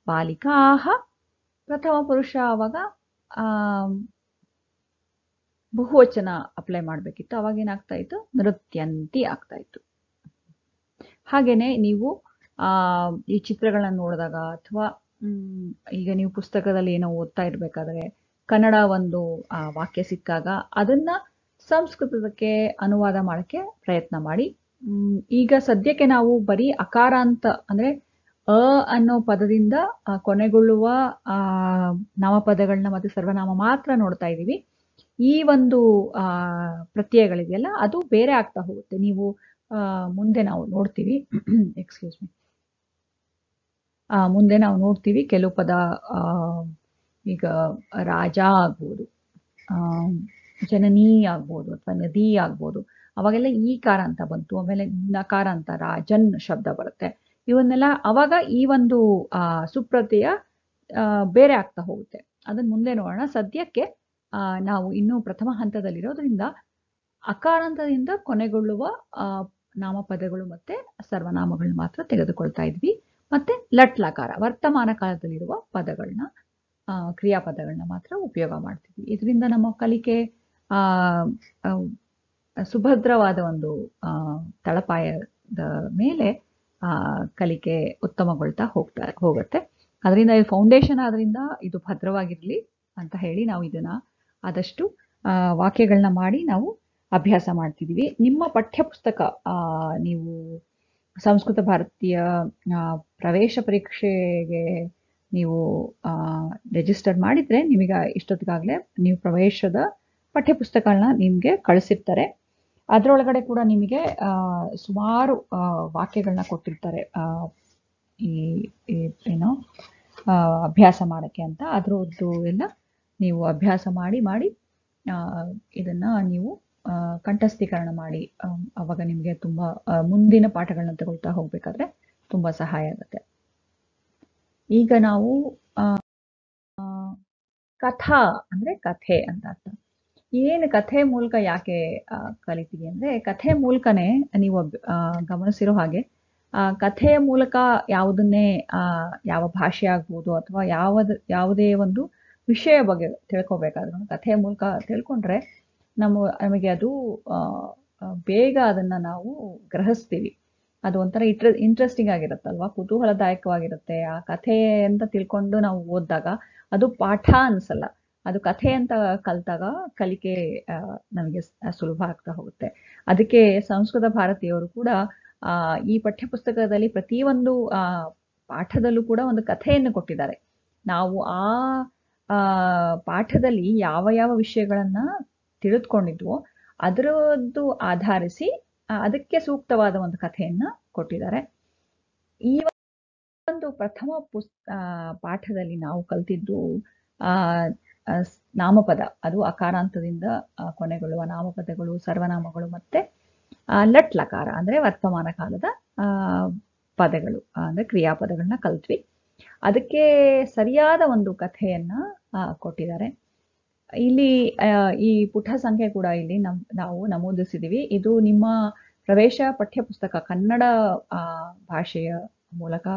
ಬಾಲಿಕಾಹ ಪ್ರಥಮ ಪುರುಷ, ಆವಾಗ ಬಹುವಚನ ಅಪ್ಲೈ ಮಾಡಬೇಕಿತ್ತು. ಅವಾಗ ಏನಾಗ್ತಾ ಇತ್ತು, ನೃತ್ಯಂತಿ ಆಗ್ತಾ ಇತ್ತು. ಹಾಗೇನೆ ನೀವು ಈ ಚಿತ್ರಗಳನ್ನ ನೋಡಿದಾಗ ಅಥವಾ ಈಗ ನೀವು ಪುಸ್ತಕದಲ್ಲಿ ಏನೋ ಓದ್ತಾ ಇರ್ಬೇಕಾದ್ರೆ ಕನ್ನಡ ಒಂದು ವಾಕ್ಯ ಸಿಕ್ಕಾಗ ಅದನ್ನ ಸಂಸ್ಕೃತಕ್ಕೆ ಅನುವಾದ ಮಾಡಕ್ಕೆ ಪ್ರಯತ್ನ ಮಾಡಿ. ಈಗ ಸದ್ಯಕ್ಕೆ ನಾವು ಬರೀ ಅಕಾರ ಅಂತ ಅಂದ್ರೆ ಅನ್ನೋ ಪದದಿಂದ ಕೊನೆಗೊಳ್ಳುವ ನಾಮಪದಗಳನ್ನ ಮತ್ತೆ ಸರ್ವನಾಮ ಮಾತ್ರ ನೋಡ್ತಾ ಇದ್ದೀವಿ. ಈ ಒಂದು ಪ್ರತ್ಯಯಗಳಿದೆಯಲ್ಲ, ಅದು ಬೇರೆ ಆಗ್ತಾ ಹೋಗುತ್ತೆ. ನೀವು ಮುಂದೆ ನಾವು ನೋಡ್ತೀವಿ, ಎಕ್ಸ್ಕ್ಯೂಸ್ ಮೀ, ಮುಂದೆ ನಾವು ನೋಡ್ತೀವಿ ಕೆಲವು ಪದ. ಈಗ ರಾಜ ಆಗ್ಬೋದು, ಜನನೀ ಆಗ್ಬೋದು ಅಥವಾ ನದಿ ಆಗ್ಬೋದು. ಅವಾಗೆಲ್ಲ ಈ ಕಾರ ಅಂತ ಬಂತು. ಆಮೇಲೆ ನಕಾರ ಅಂತ ರಾಜನ್ ಶಬ್ದ ಬರುತ್ತೆ. ಇವನ್ನೆಲ್ಲ ಅವಾಗ ಈ ಒಂದು ಸುಪ್ರತ್ಯಯ ಬೇರೆ ಆಗ್ತಾ ಹೋಗುತ್ತೆ. ಅದನ್ನ ಮುಂದೆ ನೋಡೋಣ. ಸದ್ಯಕ್ಕೆ ನಾವು ಇನ್ನೂ ಪ್ರಥಮ ಹಂತದಲ್ಲಿರೋದ್ರಿಂದ ಅಕಾರಾಂತದಿಂದ ಕೊನೆಗೊಳ್ಳುವ ನಾಮಪದಗಳು ಮತ್ತೆ ಸರ್ವನಾಮಗಳನ್ನ ಮಾತ್ರ ತೆಗೆದುಕೊಳ್ತಾ ಇದ್ವಿ. ಮತ್ತೆ ಲಟ್ ಲಕಾರ ವರ್ತಮಾನ ಕಾಲದಲ್ಲಿರುವ ಪದಗಳನ್ನ ಕ್ರಿಯಾಪದಗಳನ್ನ ಮಾತ್ರ ಉಪಯೋಗ ಮಾಡ್ತಿದ್ವಿ. ಇದರಿಂದ ನಮ್ಮ ಕಲಿಕೆ ಸುಭದ್ರವಾದ ಒಂದು ತಳಪಾಯದ ಮೇಲೆ ಕಲಿಕೆ ಉತ್ತಮಗೊಳ್ತಾ ಹೋಗುತ್ತೆ. ಅದರಿಂದ ಇದು ಫೌಂಡೇಶನ್ ಆದ್ರಿಂದ ಇದು ಭದ್ರವಾಗಿರಲಿ ಅಂತ ಹೇಳಿ ನಾವು ಇದನ್ನ ಆದಷ್ಟು ವಾಕ್ಯಗಳನ್ನ ಮಾಡಿ ನಾವು ಅಭ್ಯಾಸ ಮಾಡ್ತಿದೀವಿ. ನಿಮ್ಮ ಪಠ್ಯಪುಸ್ತಕ ನೀವು ಸಂಸ್ಕೃತ ಭಾರತೀಯ ಪ್ರವೇಶ ಪರೀಕ್ಷೆಗೆ ನೀವು ರಿಜಿಸ್ಟರ್ ಮಾಡಿದ್ರೆ ನಿಮಗೆ ಇಷ್ಟೊತ್ತಿಗಾಗಲೇ ನೀವು ಪ್ರವೇಶದ ಪಠ್ಯಪುಸ್ತಕಗಳನ್ನ ನಿಮಗೆ ಕಳಿಸಿರ್ತಾರೆ. ಅದರೊಳಗಡೆ ಕೂಡ ನಿಮಗೆ ಸುಮಾರು ವಾಕ್ಯಗಳನ್ನ ಕೊಟ್ಟಿರ್ತಾರೆ ಈ ಏನೋ ಅಭ್ಯಾಸ ಮಾಡೋಕ್ಕೆ ಅಂತ. ಅದರದ್ದು ಎಲ್ಲ ನೀವು ಅಭ್ಯಾಸ ಮಾಡಿ ಇದನ್ನ ನೀವು ಕಂಠಸ್ಥೀಕರಣ ಮಾಡಿ ಅವಾಗ ನಿಮಗೆ ತುಂಬ ಮುಂದಿನ ಪಾಠಗಳನ್ನ ತಗೊಳ್ತಾ ಹೋಗ್ಬೇಕಾದ್ರೆ ತುಂಬ ಸಹಾಯ ಆಗುತ್ತೆ. ಈಗ ನಾವು ಕಥಾ ಅಂದ್ರೆ ಕಥೆ ಅಂತ ಅರ್ಥ. ಏನು ಕಥೆ ಮೂಲಕ ಯಾಕೆ ಕಲಿತೀವಿ ಅಂದ್ರೆ ಕಥೆ ಮೂಲಕನೇ ನೀವು ಗಮನಿಸಿರೋ ಹಾಗೆ ಕಥೆಯ ಮೂಲಕ ಯಾವುದನ್ನೇ ಯಾವ ಭಾಷೆ ಆಗ್ಬೋದು ಅಥವಾ ಯಾವುದೇ ಒಂದು ವಿಷಯ ಬಗ್ಗೆ ತಿಳ್ಕೊಬೇಕಾದ್ರೂ ಕಥೆಯ ಮೂಲಕ ತಿಳ್ಕೊಂಡ್ರೆ ನಮಗೆ ಅದು ಬೇಗ ಅದನ್ನ ನಾವು ಗ್ರಹಿಸ್ತೀವಿ. ಅದು ಒಂಥರ ಇಂಟ್ರೆಸ್ಟಿಂಗ್ ಆಗಿರುತ್ತಲ್ವಾ, ಕುತೂಹಲದಾಯಕವಾಗಿರುತ್ತೆ. ಆ ಕಥೆ ಅಂತ ತಿಳ್ಕೊಂಡು ನಾವು ಓದಿದಾಗ ಅದು ಪಾಠ ಅನ್ಸಲ್ಲ, ಅದು ಕಥೆ ಅಂತ ಕಲಿತಾಗ ಕಲಿಕೆ ನಮಗೆ ಸುಲಭ ಆಗ್ತಾ ಹೋಗುತ್ತೆ. ಅದಕ್ಕೆ ಸಂಸ್ಕೃತ ಭಾರತೀಯವರು ಕೂಡ ಈ ಪಠ್ಯಪುಸ್ತಕದಲ್ಲಿ ಪ್ರತಿಯೊಂದು ಪಾಠದಲ್ಲೂ ಕೂಡ ಒಂದು ಕಥೆಯನ್ನು ಕೊಟ್ಟಿದ್ದಾರೆ. ನಾವು ಆ ಪಾಠದಲ್ಲಿ ಯಾವ ಯಾವ ವಿಷಯಗಳನ್ನ ತಿಳಿದುಕೊಂಡಿದ್ವೋ ಅದರದ್ದು ಆಧರಿಸಿ ಅದಕ್ಕೆ ಸೂಕ್ತವಾದ ಒಂದು ಕಥೆಯನ್ನ ಕೊಟ್ಟಿದ್ದಾರೆ. ಈ ಒಂದು ಪ್ರಥಮ ಪಾಠದಲ್ಲಿ ನಾವು ಕಲ್ತಿದ್ದು ನಾಮಪದ, ಅದು ಅಕಾರಾಂತದಿಂದ ಕೊನೆಗೊಳ್ಳುವ ನಾಮಪದಗಳು, ಸರ್ವನಾಮಗಳು ಮತ್ತೆ ಲಟ್ ಲಕಾರ ಅಂದ್ರೆ ವರ್ತಮಾನ ಕಾಲದ ಪದಗಳು ಅಂದ್ರೆ ಕ್ರಿಯಾಪದಗಳನ್ನ ಕಲ್ತ್ವಿ. ಅದಕ್ಕೆ ಸರಿಯಾದ ಒಂದು ಕಥೆಯನ್ನ ಕೊಟ್ಟಿದ್ದಾರೆ. ಇಲ್ಲಿ ಈ ಪುಟ ಸಂಖ್ಯೆ ಕೂಡ ಇಲ್ಲಿ ನಾವು ನಮೂದಿಸಿದೀವಿ. ಇದು ನಿಮ್ಮ ಪ್ರವೇಶ ಪಠ್ಯಪುಸ್ತಕ ಕನ್ನಡ ಭಾಷೆಯ ಮೂಲಕ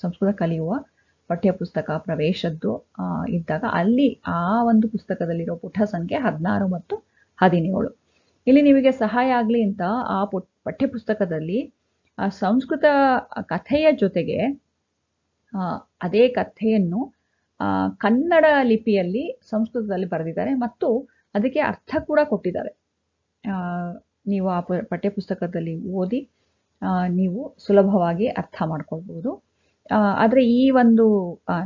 ಸಂಸ್ಕೃತ ಕಲಿಯುವ ಪಠ್ಯಪುಸ್ತಕ ಪ್ರವೇಶದ್ದು ಇದ್ದಾಗ ಅಲ್ಲಿ ಆ ಒಂದು ಪುಸ್ತಕದಲ್ಲಿರೋ ಪುಟ ಸಂಖ್ಯೆ 16 ಮತ್ತು 17. ಇಲ್ಲಿ ನಿಮಗೆ ಸಹಾಯ ಆಗ್ಲಿ ಅಂತ ಆ ಪಠ್ಯಪುಸ್ತಕದಲ್ಲಿ ಸಂಸ್ಕೃತ ಕಥೆಯ ಜೊತೆಗೆ ಅದೇ ಕಥೆಯನ್ನು ಕನ್ನಡ ಲಿಪಿಯಲ್ಲಿ ಸಂಸ್ಕೃತದಲ್ಲಿ ಬರೆದಿದ್ದಾರೆ ಮತ್ತು ಅದಕ್ಕೆ ಅರ್ಥ ಕೂಡ ಕೊಟ್ಟಿದ್ದಾರೆ. ನೀವು ಆ ಪಠ್ಯಪುಸ್ತಕದಲ್ಲಿ ಓದಿ ನೀವು ಸುಲಭವಾಗಿ ಅರ್ಥ ಮಾಡ್ಕೊಳ್ಬಹುದು. ಆದರೆ ಈ ಒಂದು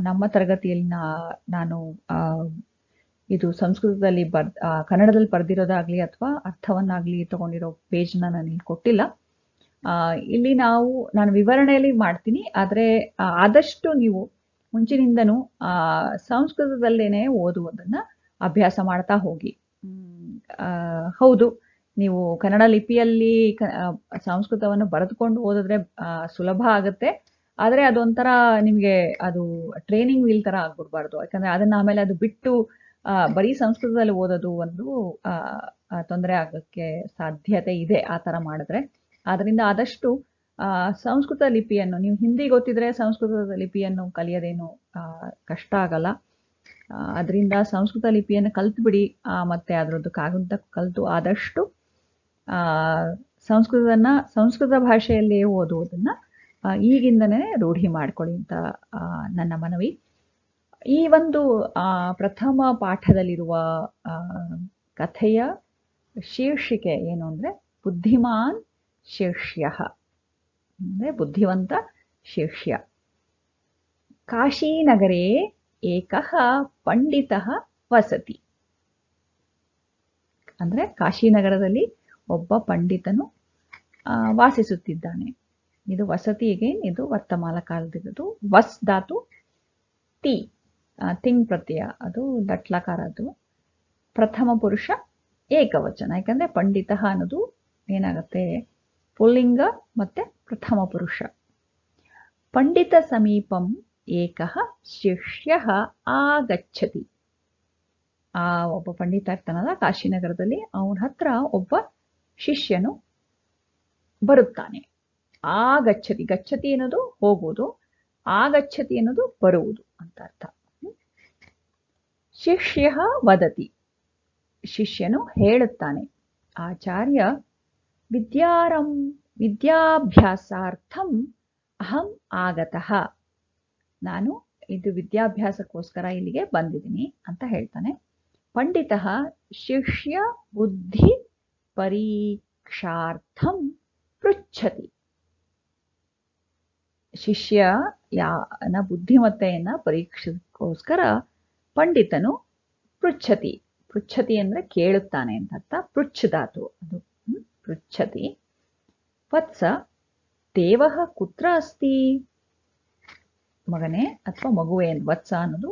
ನಮ್ಮ ತರಗತಿಯಲ್ಲಿ ನಾನು ಇದು ಸಂಸ್ಕೃತದಲ್ಲಿ ಕನ್ನಡದಲ್ಲಿ ಬರೆದಿರೋದಾಗ್ಲಿ ಅಥವಾ ಅರ್ಥವನ್ನಾಗ್ಲಿ ತಗೊಂಡಿರೋ ಪೇಜ್ನ ನಾನು ಇಲ್ಲಿ ಕೊಟ್ಟಿಲ್ಲ. ಇಲ್ಲಿ ನಾನು ವಿವರಣೆಯಲ್ಲಿ ಮಾಡ್ತೀನಿ. ಆದರೆ ಆದಷ್ಟು ನೀವು ಮುಂಚಿನಿಂದನೂ ಸಂಸ್ಕೃತದಲ್ಲೇನೆ ಓದುವುದನ್ನ ಅಭ್ಯಾಸ ಮಾಡ್ತಾ ಹೋಗಿ. ಹೌದು, ನೀವು ಕನ್ನಡ ಲಿಪಿಯಲ್ಲಿ ಸಂಸ್ಕೃತವನ್ನು ಬರೆದುಕೊಂಡು ಓದಿದ್ರೆ ಸುಲಭ ಆಗುತ್ತೆ. ಆದರೆ ಅದೊಂಥರ ನಿಮಗೆ ಅದು ಟ್ರೈನಿಂಗ್ ವೀಲ್ ತರ ಆಗ್ಬಿಡ್ಬಾರ್ದು. ಯಾಕಂದ್ರೆ ಅದನ್ನ ಆಮೇಲೆ ಅದು ಬಿಟ್ಟು ಬರೀ ಸಂಸ್ಕೃತದಲ್ಲಿ ಓದೋದು ಒಂದು ತೊಂದರೆ ಆಗೋಕ್ಕೆ ಸಾಧ್ಯತೆ ಇದೆ ಆ ತರ ಮಾಡಿದ್ರೆ. ಆದ್ರಿಂದ ಆದಷ್ಟು ಸಂಸ್ಕೃತ ಲಿಪಿಯನ್ನು, ನೀವು ಹಿಂದಿ ಗೊತ್ತಿದ್ರೆ ಸಂಸ್ಕೃತದ ಲಿಪಿಯನ್ನು ಕಲಿಯೋದೇನು ಕಷ್ಟ ಆಗಲ್ಲ. ಅದರಿಂದ ಸಂಸ್ಕೃತ ಲಿಪಿಯನ್ನು ಕಲ್ತ್ಬಿಡಿ. ಮತ್ತೆ ಅದರದ್ದು ಕಾಗುಂತ ಕಲ್ತು ಆದಷ್ಟು ಸಂಸ್ಕೃತ ಭಾಷೆಯಲ್ಲಿಯೇ ಓದುವುದನ್ನ ಈಗಿಂದನೇ ರೂಢಿ ಮಾಡ್ಕೊಳ್ಳಿ ಅಂತ ನನ್ನ ಮನವಿ. ಈ ಒಂದು ಪ್ರಥಮ ಪಾಠದಲ್ಲಿರುವ ಕಥೆಯ ಶೀರ್ಷಿಕೆ ಏನು ಅಂದ್ರೆ ಬುದ್ಧಿಮಾನ್ ಶಿಷ್ಯ ಅಂದ್ರೆ ಬುದ್ಧಿವಂತ ಶಿಷ್ಯ. ಕಾಶೀನಗರೇ ಏಕಃ ಪಂಡಿತಃ ವಸತಿ ಅಂದ್ರೆ ಕಾಶಿನಗರದಲ್ಲಿ ಒಬ್ಬ ಪಂಡಿತನು ವಾಸಿಸುತ್ತಿದ್ದಾನೆ. ಇದು ವಸತಿಗೆ, ಇದು ವರ್ತಮಾನ ಕಾಲದಿರೋದು. ವಸ್ ಧಾತು ತಿಂಗ್ ಪ್ರತ್ಯಯ, ಅದು ಲಟ್ಲಕಾರ. ಅದು ಪ್ರಥಮ ಪುರುಷ ಏಕವಚನ. ಯಾಕಂದರೆ ಪಂಡಿತ ಅನ್ನೋದು ಏನಾಗುತ್ತೆ, ಪುಲ್ಲಿಂಗ ಮತ್ತು ಪ್ರಥಮ ಪುರುಷ. ಪಂಡಿತ ಸಮೀಪಂ ಏಕಃ ಶಿಷ್ಯ ಆಗಚ್ಚತಿ. ಆ ಒಬ್ಬ ಪಂಡಿತ ಇರ್ತಾನಲ್ಲ ಕಾಶಿನಗರದಲ್ಲಿ, ಅವನ ಹತ್ರ ಒಬ್ಬ ಶಿಷ್ಯನು ಬರುತ್ತಾನೆ. ಆಗಚ್ಚತಿ, ಗಚ್ಚತಿ ಅನ್ನೋದು ಹೋಗುವುದು, ಆಗಚ್ಚತಿ ಅನ್ನೋದು ಬರುವುದು ಅಂತ ಅರ್ಥ. ಶಿಷ್ಯ ವದತಿ, ಶಿಷ್ಯನು ಹೇಳುತ್ತಾನೆ. ಆಚಾರ್ಯ ವಿದ್ಯಾಭ್ಯಾಸಾರ್ಥಂ ಅಹಂ ಆಗತಃ, ನಾನು ಇದು ವಿದ್ಯಾಭ್ಯಾಸಕ್ಕೋಸ್ಕರ ಇಲ್ಲಿಗೆ ಬಂದಿದ್ದೀನಿ ಅಂತ ಹೇಳ್ತಾನೆ. ಪಂಡಿತ ಶಿಷ್ಯ ಬುದ್ಧಿ ಪರೀಕ್ಷಾರ್ಥಂ ಪೃಚ್ಛತಿ, ಶಿಷ್ಯನ ಬುದ್ಧಿಮತ್ತೆಯನ್ನು ಪರೀಕ್ಷೆಗೋಸ್ಕರ ಪಂಡಿತನು ಪೃಚ್ಛತಿ. ಪೃಚ್ಛತಿ ಅಂದರೆ ಕೇಳುತ್ತಾನೆ ಅಂತ ಅರ್ಥ. ಪೃಚ್ಛಧಾತು ಅದು, ಪೃಚ್ಛತಿ. ವತ್ಸ ದೇವಃ ಕುತ್ರ ಅಸ್ತಿ, ಮಗನೇ ಅಥವಾ ಮಗುವೆ. ವತ್ಸ ಅನ್ನೋದು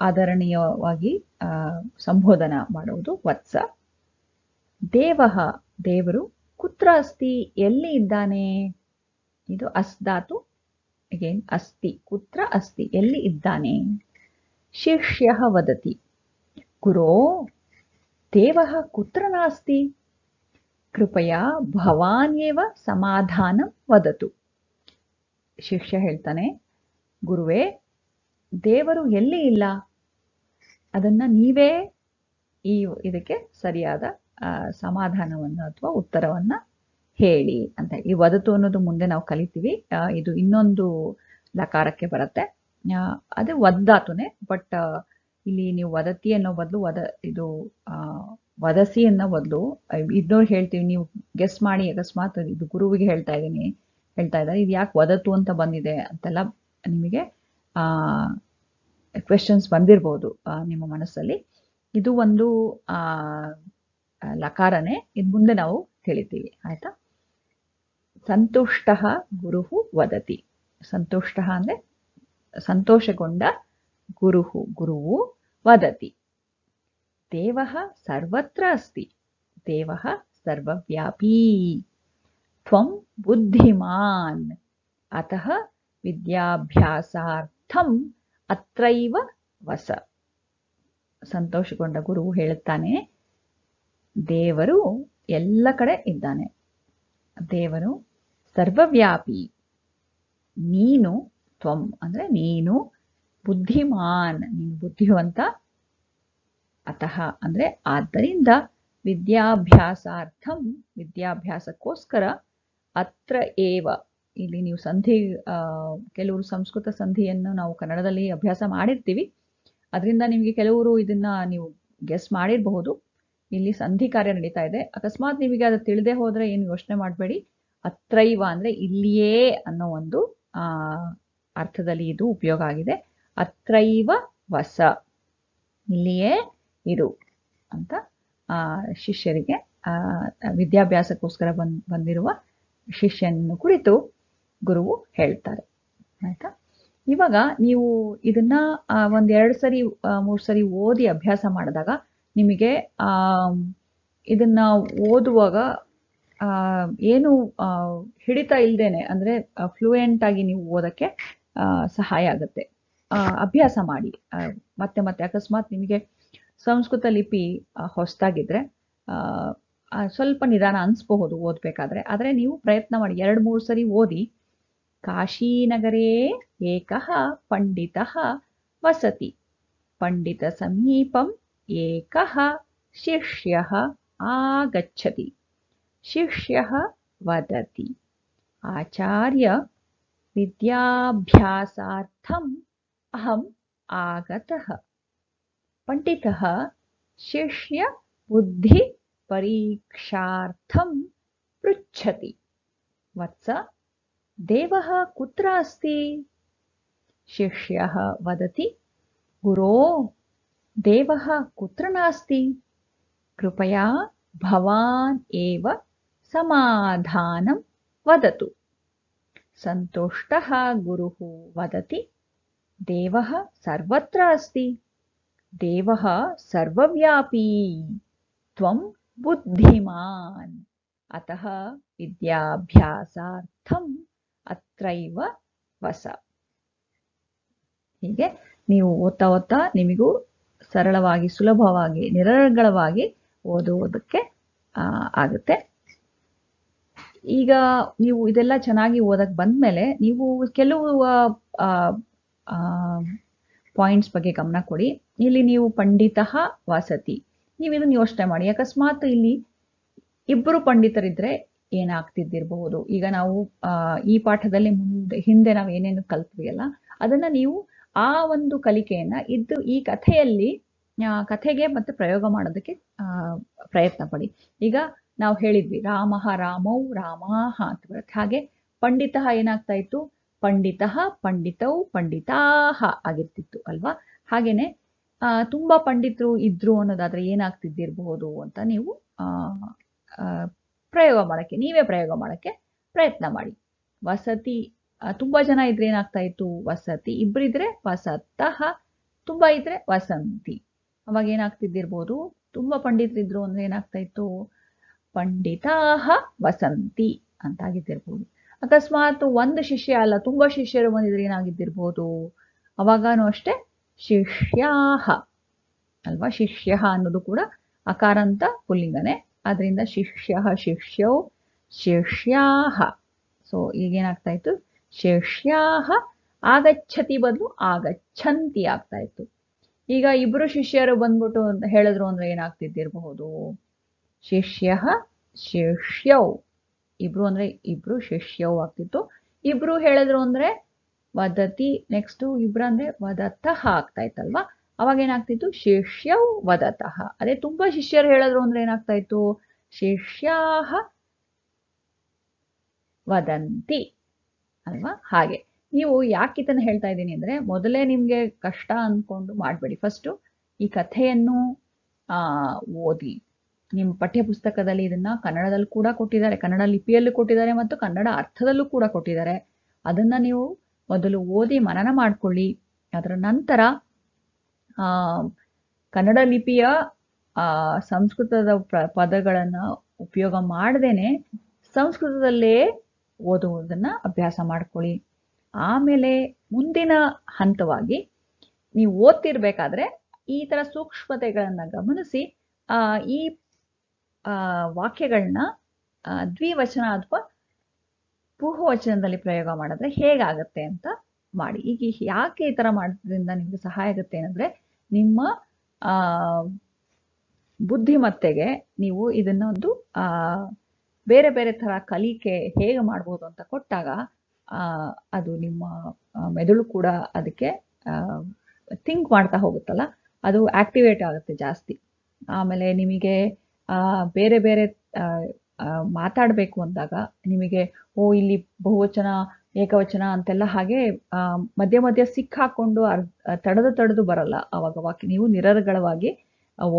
ಆದರಣೀಯವಾಗಿ ಸಂಬೋಧನ ಮಾಡುವುದು ವತ್ಸ. ದೇವಃ ದೇವರು, ಕುತ್ರ ಅಸ್ತಿ ಎಲ್ಲಿ ಇದ್ದಾನೆ, ಇದು ಅಸ್ಧಾತು ಅಗೇನ್ ಅಸ್ತಿ, ಕುತ್ರ ಅಸ್ತಿ ಎಲ್ಲಿ ಇದ್ದಾನೆ. ಶಿಷ್ಯ ವದತಿ ಗುರೋ ದೇವಃ ಕುತ್ರ ನಾಸ್ತಿ, ಕೃಪಯಾ ಭವಾನ್ಯೇವ ಸಮಾಧಾನ ವದತು. ಶಿಷ್ಯ ಹೇಳ್ತಾನೆ, ಗುರುವೇ ದೇವರು ಎಲ್ಲಿ ಇಲ್ಲ, ಅದನ್ನ ನೀವೇ ಇದಕ್ಕೆ ಸರಿಯಾದ ಸಮಾಧಾನವನ್ನು ಅಥವಾ ಉತ್ತರವನ್ನ ಹೇಳಿ ಅಂತ. ಈ ವದತು ಅನ್ನೋದು ಮುಂದೆ ನಾವು ಕಲಿತೀವಿ, ಇದು ಇನ್ನೊಂದು ಲಕಾರಕ್ಕೆ ಬರುತ್ತೆ, ಅದು ವದ್ದಾತುನೆ. ಬಟ್ ಇಲ್ಲಿ ನೀವು ವದತಿ ಅನ್ನೋ ಬದಲು ಇದು ವದಸಿ ಅನ್ನೋ ಬದಲು ಇದನ್ನೋರು ಹೇಳ್ತೀವಿ. ನೀವು ಗೆಸ್ ಮಾಡಿ, ಅಕಸ್ಮಾತ್ ಇದು ಗುರುವಿಗೆ ಹೇಳ್ತಾ ಇದ್ದಾರೆ, ಇದು ಯಾಕೆ ವದತು ಅಂತ ಬಂದಿದೆ ಅಂತೆಲ್ಲ ನಿಮಗೆ ಕ್ವೆಶನ್ಸ್ ಬಂದಿರ್ಬೋದು ನಿಮ್ಮ ಮನಸ್ಸಲ್ಲಿ. ಇದು ಒಂದು ಲಕಾರನೇ, ಇದು ಮುಂದೆ ನಾವು ತಿಳಿತೀವಿ, ಆಯ್ತಾ. ಸಂತುಷ್ಟ ಗುರುಹು ವದತಿ, ಸಂತುಷ್ಟ ಅಂದ್ರೆ ಸಂತೋಷಗೊಂಡ ಗುರುವು ವದತಿ. ದೇವಃ ಸರ್ವತ್ರ ಅಸ್ತಿ, ದೇವಃ ಸರ್ವವ್ಯಾಪಿ. ತ್ವಂ ಬುದ್ಧಿಮಾನ್ ಅತಃ ವಿದ್ಯಾಭ್ಯಾಸಾರ್ಥಂ ಅತ್ರೈವ ವಸ. ಸಂತೋಷಗೊಂಡ ಗುರುವು ಹೇಳುತ್ತಾನೆ, ದೇವರು ಎಲ್ಲ ಕಡೆ ಇದ್ದಾನೆ, ದೇವರು ಸರ್ವವ್ಯಾಪಿ. ನೀನು, ತ್ವಂ ಅಂದ್ರೆ ನೀನು, ಬುದ್ಧಿಮಾನ್ ನೀನು ಬುದ್ಧಿವಂತ, ಅತಃ ಅಂದ್ರೆ ಆದ್ದರಿಂದ, ವಿದ್ಯಾಭ್ಯಾಸಾರ್ಥಂ ವಿದ್ಯಾಭ್ಯಾಸಕ್ಕೋಸ್ಕರ, ಅತ್ರ ಏವ ಇಲ್ಲಿ ನೀವು ಸಂಧಿ, ಕೆಲವರು ಸಂಸ್ಕೃತ ಸಂಧಿಯನ್ನು ನಾವು ಕನ್ನಡದಲ್ಲಿ ಅಭ್ಯಾಸ ಮಾಡಿರ್ತೀವಿ, ಅದರಿಂದ ನಿಮಗೆ ಕೆಲವರು ಇದನ್ನ ನೀವು ಗೆಸ್ ಮಾಡಿರಬಹುದು. ಇಲ್ಲಿ ಸಂಧಿ ಕಾರ್ಯ ನಡೀತಾ ಇದೆ. ಅಕಸ್ಮಾತ್ ನಿಮಗೆ ಅದು ತಿಳಿದೇ ಹೋದ್ರೆ ಏನು ಯೋಚನೆ ಮಾಡಬೇಡಿ. ಅತ್ರೈವ ಅಂದ್ರೆ ಇಲ್ಲಿಯೇ ಅನ್ನೋ ಒಂದು ಅರ್ಥದಲ್ಲಿ ಇದು ಉಪಯೋಗ ಆಗಿದೆ. ಅತ್ರೈವ ವಸ, ಇಲ್ಲಿಯೇ ಇರು ಅಂತ ಶಿಷ್ಯರಿಗೆ, ವಿದ್ಯಾಭ್ಯಾಸಕ್ಕೋಸ್ಕರ ಬಂದಿರುವ ಶಿಷ್ಯನನ್ನು ಕುರಿತು ಗುರುವು ಹೇಳ್ತಾರೆ, ಆಯ್ತಾ. ಇವಾಗ ನೀವು ಇದನ್ನ 1-2 ಸರಿ 3 ಸರಿ ಓದಿ ಅಭ್ಯಾಸ ಮಾಡಿದಾಗ ನಿಮಗೆ ಇದನ್ನ ಓದುವಾಗ ಏನು ಹಿಡಿತ ಇಲ್ದೇನೆ, ಅಂದ್ರೆ ಫ್ಲೂಯೆಂಟ್ ಆಗಿ ನೀವು ಓದಕ್ಕೆ ಸಹಾಯ ಆಗುತ್ತೆ. ಅಭ್ಯಾಸ ಮಾಡಿ ಮತ್ತೆ ಮತ್ತೆ. ಅಕಸ್ಮಾತ್ ನಿಮಗೆ ಸಂಸ್ಕೃತ ಲಿಪಿ ಹೊಸದಾಗಿದ್ರೆ ಸ್ವಲ್ಪ ನಿಧಾನ ಅನಿಸ್ಬಹುದು ಓದಬೇಕಾದ್ರೆ, ಆದರೆ ನೀವು ಪ್ರಯತ್ನ ಮಾಡಿ 2-3 ಸರಿ ಓದಿ. ಕಾಶೀನಗರೇ ಏಕಃ ಪಂಡಿತಃ ವಸತಿ, ಪಂಡಿತ ಸಮೀಪಂ ಏಕಃ ಶಿಷ್ಯಃ ಆಗಚ್ಚತಿ, ಶಿಷ್ಯಃ ವದತಿ ಆಚಾರ್ಯ ವಿದ್ಯಾಭ್ಯಾಸಾರ್ಥಂ ಅಹಂ ಆಗತಃ, ಪಂಡಿತಃ ಶಿಷ್ಯ ಬುದ್ಧಿ ಪರೀಕ್ಷಾರ್ಥಂ ಪೃಚ್ಛತಿ. ವತ್ಸ ದೇವಃ ಕುತ್ರ ಅಸ್ತಿ, ಶಿಷ್ಯಃ ವದತಿ ಗುರೋ ದೇವಃ ಕುತ್ರ ನಾಸ್ತಿ, ಕೃಪಯಾ ಭವಾನ್ ಏವ ಸಮಾಧಾನಂ ವದತು. ಸಂತುಷ್ಟಃ ಗುರುಃ ವದತಿ ದೇವಃ ಸರ್ವತ್ರ ಅಸ್ತಿ, ದೇವಃ ಸರ್ವವ್ಯಾಪಿ ತ್ವಂ ಬುದ್ಧಿಮಾನ್ ಅತಃ ವಿದ್ಯಾಭ್ಯಾಸಾರ್ಥಂ ಅತ್ರೈವ ವಸ. ಹೀಗೆ ನೀವು ಓದ್ತಾ ಓದ್ತಾ ನಿಮಗೂ ಸರಳವಾಗಿ, ಸುಲಭವಾಗಿ, ನಿರರ್ಗಳವಾಗಿ ಓದುವುದಕ್ಕೆ ಆಗುತ್ತೆ. ಈಗ ನೀವು ಇದೆಲ್ಲ ಚೆನ್ನಾಗಿ ಓದಕ್ಕೆ ಬಂದ್ಮೇಲೆ ನೀವು ಕೆಲವು ಪಾಯಿಂಟ್ಸ್ ಬಗ್ಗೆ ಗಮನ ಕೊಡಿ. ಇಲ್ಲಿ ನೀವು ಪಂಡಿತಃ ವಸತಿ, ನೀವು ಇದನ್ನು ಯೋಚನೆ ಮಾಡಿ. ಅಕಸ್ಮಾತ್ ಇಲ್ಲಿ ಇಬ್ಬರು ಪಂಡಿತರಿದ್ರೆ ಏನಾಗ್ತಿದ್ದಿರಬಹುದು. ಈಗ ನಾವು ಈ ಪಾಠದಲ್ಲಿ ಹಿಂದೆ ನಾವು ಏನೇನು ಕಲ್ತ್ವಿ ಅಲ್ಲ, ಅದನ್ನ ನೀವು ಆ ಒಂದು ಕಲಿಕೆಯನ್ನ ಈ ಕಥೆಗೆ ಮತ್ತೆ ಪ್ರಯೋಗ ಮಾಡೋದಕ್ಕೆ ಪ್ರಯತ್ನ ಪಡಿ. ಈಗ ನಾವು ಹೇಳಿದ್ವಿ ರಾಮಃ ರಾಮೌ ರಾಮಾಹ ಅಂತ ಬರುತ್ತೆ. ಹಾಗೆ ಪಂಡಿತಃ ಏನಾಗ್ತಾ ಇತ್ತು, ಪಂಡಿತಃ ಪಂಡಿತೌ ಪಂಡಿತಾಹ ಆಗಿರ್ತಿತ್ತು ಅಲ್ವಾ. ಹಾಗೇನೆ ತುಂಬಾ ಪಂಡಿತರು ಇದ್ರು ಅನ್ನೋದಾದ್ರೆ ಏನಾಗ್ತಿದ್ದಿರಬಹುದು ಅಂತ ನೀವು ನೀವೇ ಪ್ರಯೋಗ ಮಾಡಕ್ಕೆ ಪ್ರಯತ್ನ ಮಾಡಿ. ವಸತಿ, ತುಂಬಾ ಜನ ಇದ್ರೆ ಏನಾಗ್ತಾ ಇತ್ತು, ವಸತಿ. ಇಬ್ಬರಿದ್ರೆ ವಸತಃ, ತುಂಬಾ ಇದ್ರೆ ವಸಂತಿ. ಅವಾಗ ಏನಾಗ್ತಿದ್ದಿರ್ಬೋದು, ತುಂಬಾ ಪಂಡಿತರಿದ್ರು ಅಂದ್ರೆ ಏನಾಗ್ತಾ ಇತ್ತು, ಪಂಡಿತಾಹ ವಸಂತಿ ಅಂತ ಆಗಿದ್ದಿರ್ಬೋದು. ಅಕಸ್ಮಾತ್ ಒಂದು ಶಿಷ್ಯ ಅಲ್ಲ, ತುಂಬಾ ಶಿಷ್ಯರು ಬಂದಿದ್ರೆ ಏನಾಗಿದ್ದಿರ್ಬೋದು, ಅವಾಗನೂ ಅಷ್ಟೇ ಶಿಷ್ಯಾಹ ಅಲ್ವಾ. ಶಿಷ್ಯ ಅನ್ನೋದು ಕೂಡ ಅಕಾರಾಂತ ಪುಲ್ಲಿಂಗನೇ, ಆದ್ರಿಂದ ಶಿಷ್ಯ, ಶಿಷ್ಯೌ, ಶಿಷ್ಯಾಹ. ಸೊ ಈಗೇನಾಗ್ತಾ ಇತ್ತು, ಶಿಷ್ಯಾಹ ಆಗಚ್ಚತಿ ಬದಲು ಆಗಚ್ಚಂತಿ ಆಗ್ತಾ ಇತ್ತು. ಈಗ ಇಬ್ರು ಶಿಷ್ಯರು ಬಂದ್ಬಿಟ್ಟು ಹೇಳಿದ್ರು ಅಂದ್ರೆ ಏನಾಗ್ತಿದ್ದಿರಬಹುದು, ಶಿಷ್ಯ ಶಿಷ್ಯೌ. ಇಬ್ರು ಅಂದ್ರೆ ಇಬ್ರು ಶಿಷ್ಯೌ ಆಗ್ತಿತ್ತು. ಇಬ್ರು ಹೇಳಿದ್ರು ಅಂದ್ರೆ ವದತಿ. ನೆಕ್ಸ್ಟ್ ಇಬ್ರು ಅಂದ್ರೆ ವದತಃ ಆಗ್ತಾ ಇತ್ತಲ್ವಾ. ಅವಾಗ ಏನಾಗ್ತಿತ್ತು, ಶಿಷ್ಯೌ ವದತಃ. ಅದೇ ತುಂಬಾ ಶಿಷ್ಯರು ಹೇಳಿದ್ರು ಅಂದ್ರೆ ಏನಾಗ್ತಾ ಇತ್ತು, ಶಿಷ್ಯಾಹ ವದಂತಿ ಅಲ್ವಾ. ಹಾಗೆ ನೀವು ಯಾಕೆ ಇದನ್ನ ಹೇಳ್ತಾ ಇದ್ದೀನಿ ಅಂದ್ರೆ, ಮೊದಲೇ ನಿಮ್ಗೆ ಕಷ್ಟ ಅನ್ಕೊಂಡು ಮಾಡ್ಬೇಡಿ. ಫಸ್ಟು ಈ ಕಥೆಯನ್ನು ಓದಿ. ನಿಮ್ಮ ಪಠ್ಯ ಪುಸ್ತಕದಲ್ಲಿ ಇದನ್ನ ಕನ್ನಡದಲ್ಲಿ ಕೂಡ ಕೊಟ್ಟಿದ್ದಾರೆ, ಕನ್ನಡ ಲಿಪಿಯಲ್ಲೂ ಕೊಟ್ಟಿದ್ದಾರೆ ಮತ್ತು ಕನ್ನಡ ಅರ್ಥದಲ್ಲೂ ಕೂಡ ಕೊಟ್ಟಿದ್ದಾರೆ. ಅದನ್ನ ನೀವು ಮೊದಲು ಓದಿ ಮನನ ಮಾಡ್ಕೊಳ್ಳಿ. ಅದರ ನಂತರ ಕನ್ನಡ ಲಿಪಿಯ ಸಂಸ್ಕೃತದ ಪದಗಳನ್ನ ಉಪಯೋಗ ಮಾಡದೇನೆ ಸಂಸ್ಕೃತದಲ್ಲೇ ಓದುವುದನ್ನ ಅಭ್ಯಾಸ ಮಾಡ್ಕೊಳ್ಳಿ. ಆಮೇಲೆ ಮುಂದಿನ ಹಂತವಾಗಿ ನೀವು ಓದ್ತಿರ್ಬೇಕಾದ್ರೆ ಈ ತರ ಸೂಕ್ಷ್ಮತೆಗಳನ್ನ ಗಮನಿಸಿ ಈ ವಾಕ್ಯಗಳನ್ನ ದ್ವಿವಚನ ಅಥವಾ ಬಹುವಚನದಲ್ಲಿ ಪ್ರಯೋಗ ಮಾಡಿದ್ರೆ ಹೇಗಾಗತ್ತೆ ಅಂತ ಮಾಡಿ. ಈಗ ಯಾಕೆ ಈ ತರ ಮಾಡೋದ್ರಿಂದ ನಿಮ್ಗೆ ಸಹಾಯ ಆಗುತ್ತೆ ಏನಂದ್ರೆ, ನಿಮ್ಮ ಬುದ್ಧಿಮತ್ತೆಗೆ ನೀವು ಇದನ್ನ ಒಂದು ಬೇರೆ ಬೇರೆ ತರ ಕಲಿಕೆ ಹೇಗೆ ಮಾಡ್ಬೋದು ಅಂತ ಕೊಟ್ಟಾಗ ಅದು ನಿಮ್ಮ ಮೆದುಳು ಕೂಡ ಅದಕ್ಕೆ ಥಿಂಕ್ ಮಾಡ್ತಾ ಹೋಗುತ್ತಲ್ಲ, ಅದು ಆಕ್ಟಿವೇಟ್ ಆಗುತ್ತೆ ಜಾಸ್ತಿ. ಆಮೇಲೆ ನಿಮಗೆ ಬೇರೆ ಬೇರೆ ಮಾತಾಡಬೇಕು ಅಂದಾಗ ನಿಮಗೆ ಇಲ್ಲಿ ಬಹುವಚನ ಏಕವಚನ ಅಂತೆಲ್ಲ ಹಾಗೆ ಮಧ್ಯ ಮಧ್ಯ ಸಿಕ್ಕಾಕೊಂಡು ತಡೆದು ಬರಲ್ಲ. ಅವಾಗ ವಾಕ್ಯ ನೀವು ನಿರರ್ಗಳವಾಗಿ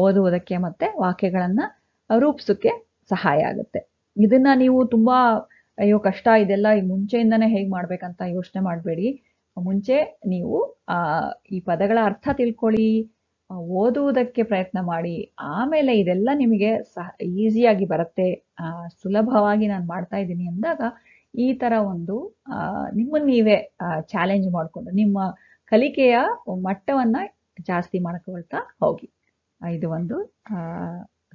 ಓದುವುದಕ್ಕೆ ಮತ್ತೆ ವಾಕ್ಯಗಳನ್ನ ರೂಪಿಸೋಕೆ ಸಹಾಯ ಆಗುತ್ತೆ. ಇದನ್ನ ನೀವು ತುಂಬಾ ಅಯ್ಯೋ ಕಷ್ಟ ಇದೆಲ್ಲ ಮುಂಚೆಯಿಂದನೇ ಹೇಗ್ ಮಾಡ್ಬೇಕಂತ ಯೋಚನೆ ಮಾಡಬೇಡಿ. ಮುಂಚೆ ನೀವು ಈ ಪದಗಳ ಅರ್ಥ ತಿಳ್ಕೊಳ್ಳಿ, ಓದುವುದಕ್ಕೆ ಪ್ರಯತ್ನ ಮಾಡಿ. ಆಮೇಲೆ ಇದೆಲ್ಲ ನಿಮಗೆ ಈಸಿಯಾಗಿ ಬರುತ್ತೆ, ಸುಲಭವಾಗಿ ನಾನು ಮಾಡ್ತಾ ಇದ್ದೀನಿ ಅಂದಾಗ ಈ ತರ ಒಂದು ನಿಮ್ಮನ್ನು ನೀವೇ ಚಾಲೆಂಜ್ ಮಾಡಿಕೊಂಡು ನಿಮ್ಮ ಕಲಿಕೆಯ ಮಟ್ಟವನ್ನ ಜಾಸ್ತಿ ಮಾಡ್ಕೊಳ್ತಾ ಹೋಗಿ. ಇದು ಒಂದು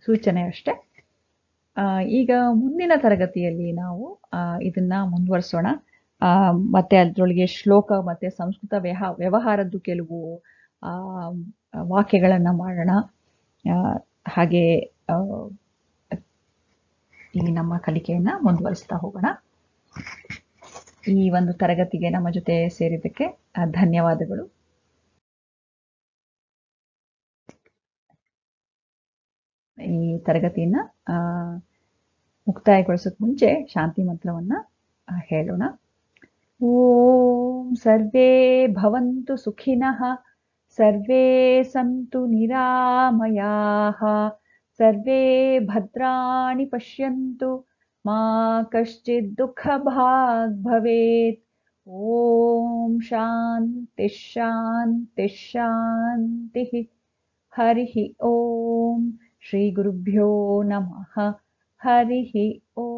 ಸೂಚನೆ ಅಷ್ಟೆ. ಈಗ ಮುಂದಿನ ತರಗತಿಯಲ್ಲಿ ನಾವು ಇದನ್ನ ಮುಂದುವರಿಸೋಣ. ಮತ್ತೆ ಅದರೊಳಗೆ ಶ್ಲೋಕ ಮತ್ತೆ ಸಂಸ್ಕೃತ ವ್ಯವಹಾರದ್ದು ಕೆಲವು ವಾಕ್ಯಗಳನ್ನ ಮಾಡೋಣ. ಹಾಗೆ ಈ ನಮ್ಮ ಕಲಿಕೆಯನ್ನ ಮುಂದುವರಿಸ್ತಾ ಹೋಗೋಣ. ಈ ಒಂದು ತರಗತಿಗೆ ನಮ್ಮ ಜೊತೆ ಸೇರಿದ್ದಕ್ಕೆ ಧನ್ಯವಾದಗಳು. ಈ ತರಗತಿಯನ್ನ ಮುಕ್ತಾಯಗೊಳಿಸೋಕ್ ಮುಂಚೆ ಶಾಂತಿ ಮಂತ್ರವನ್ನ ಹೇಳೋಣ. ಓಂ ಸರ್ವೇ ಭವಂತು ಸುಖಿನಃ, ಸರ್ವೇ ಸಂತು ನಿರಾಮಯಾಃ, ಸರ್ವೇ ಭದ್ರಾಣಿ ಪಶ್ಯಂತು, ಮಾ ಕಶ್ಚಿತ್ ದುಃಖಭಾಗ್ ಭವೇತ್. ಓಂ ಶಾಂತಿ ಶಾಂತಿ ಶಾಂತಿ. ಹರಿ ಓಂ ಶ್ರೀ ಗುರುಭ್ಯೋ ನಮಃ ಹರಿ ಓಂ.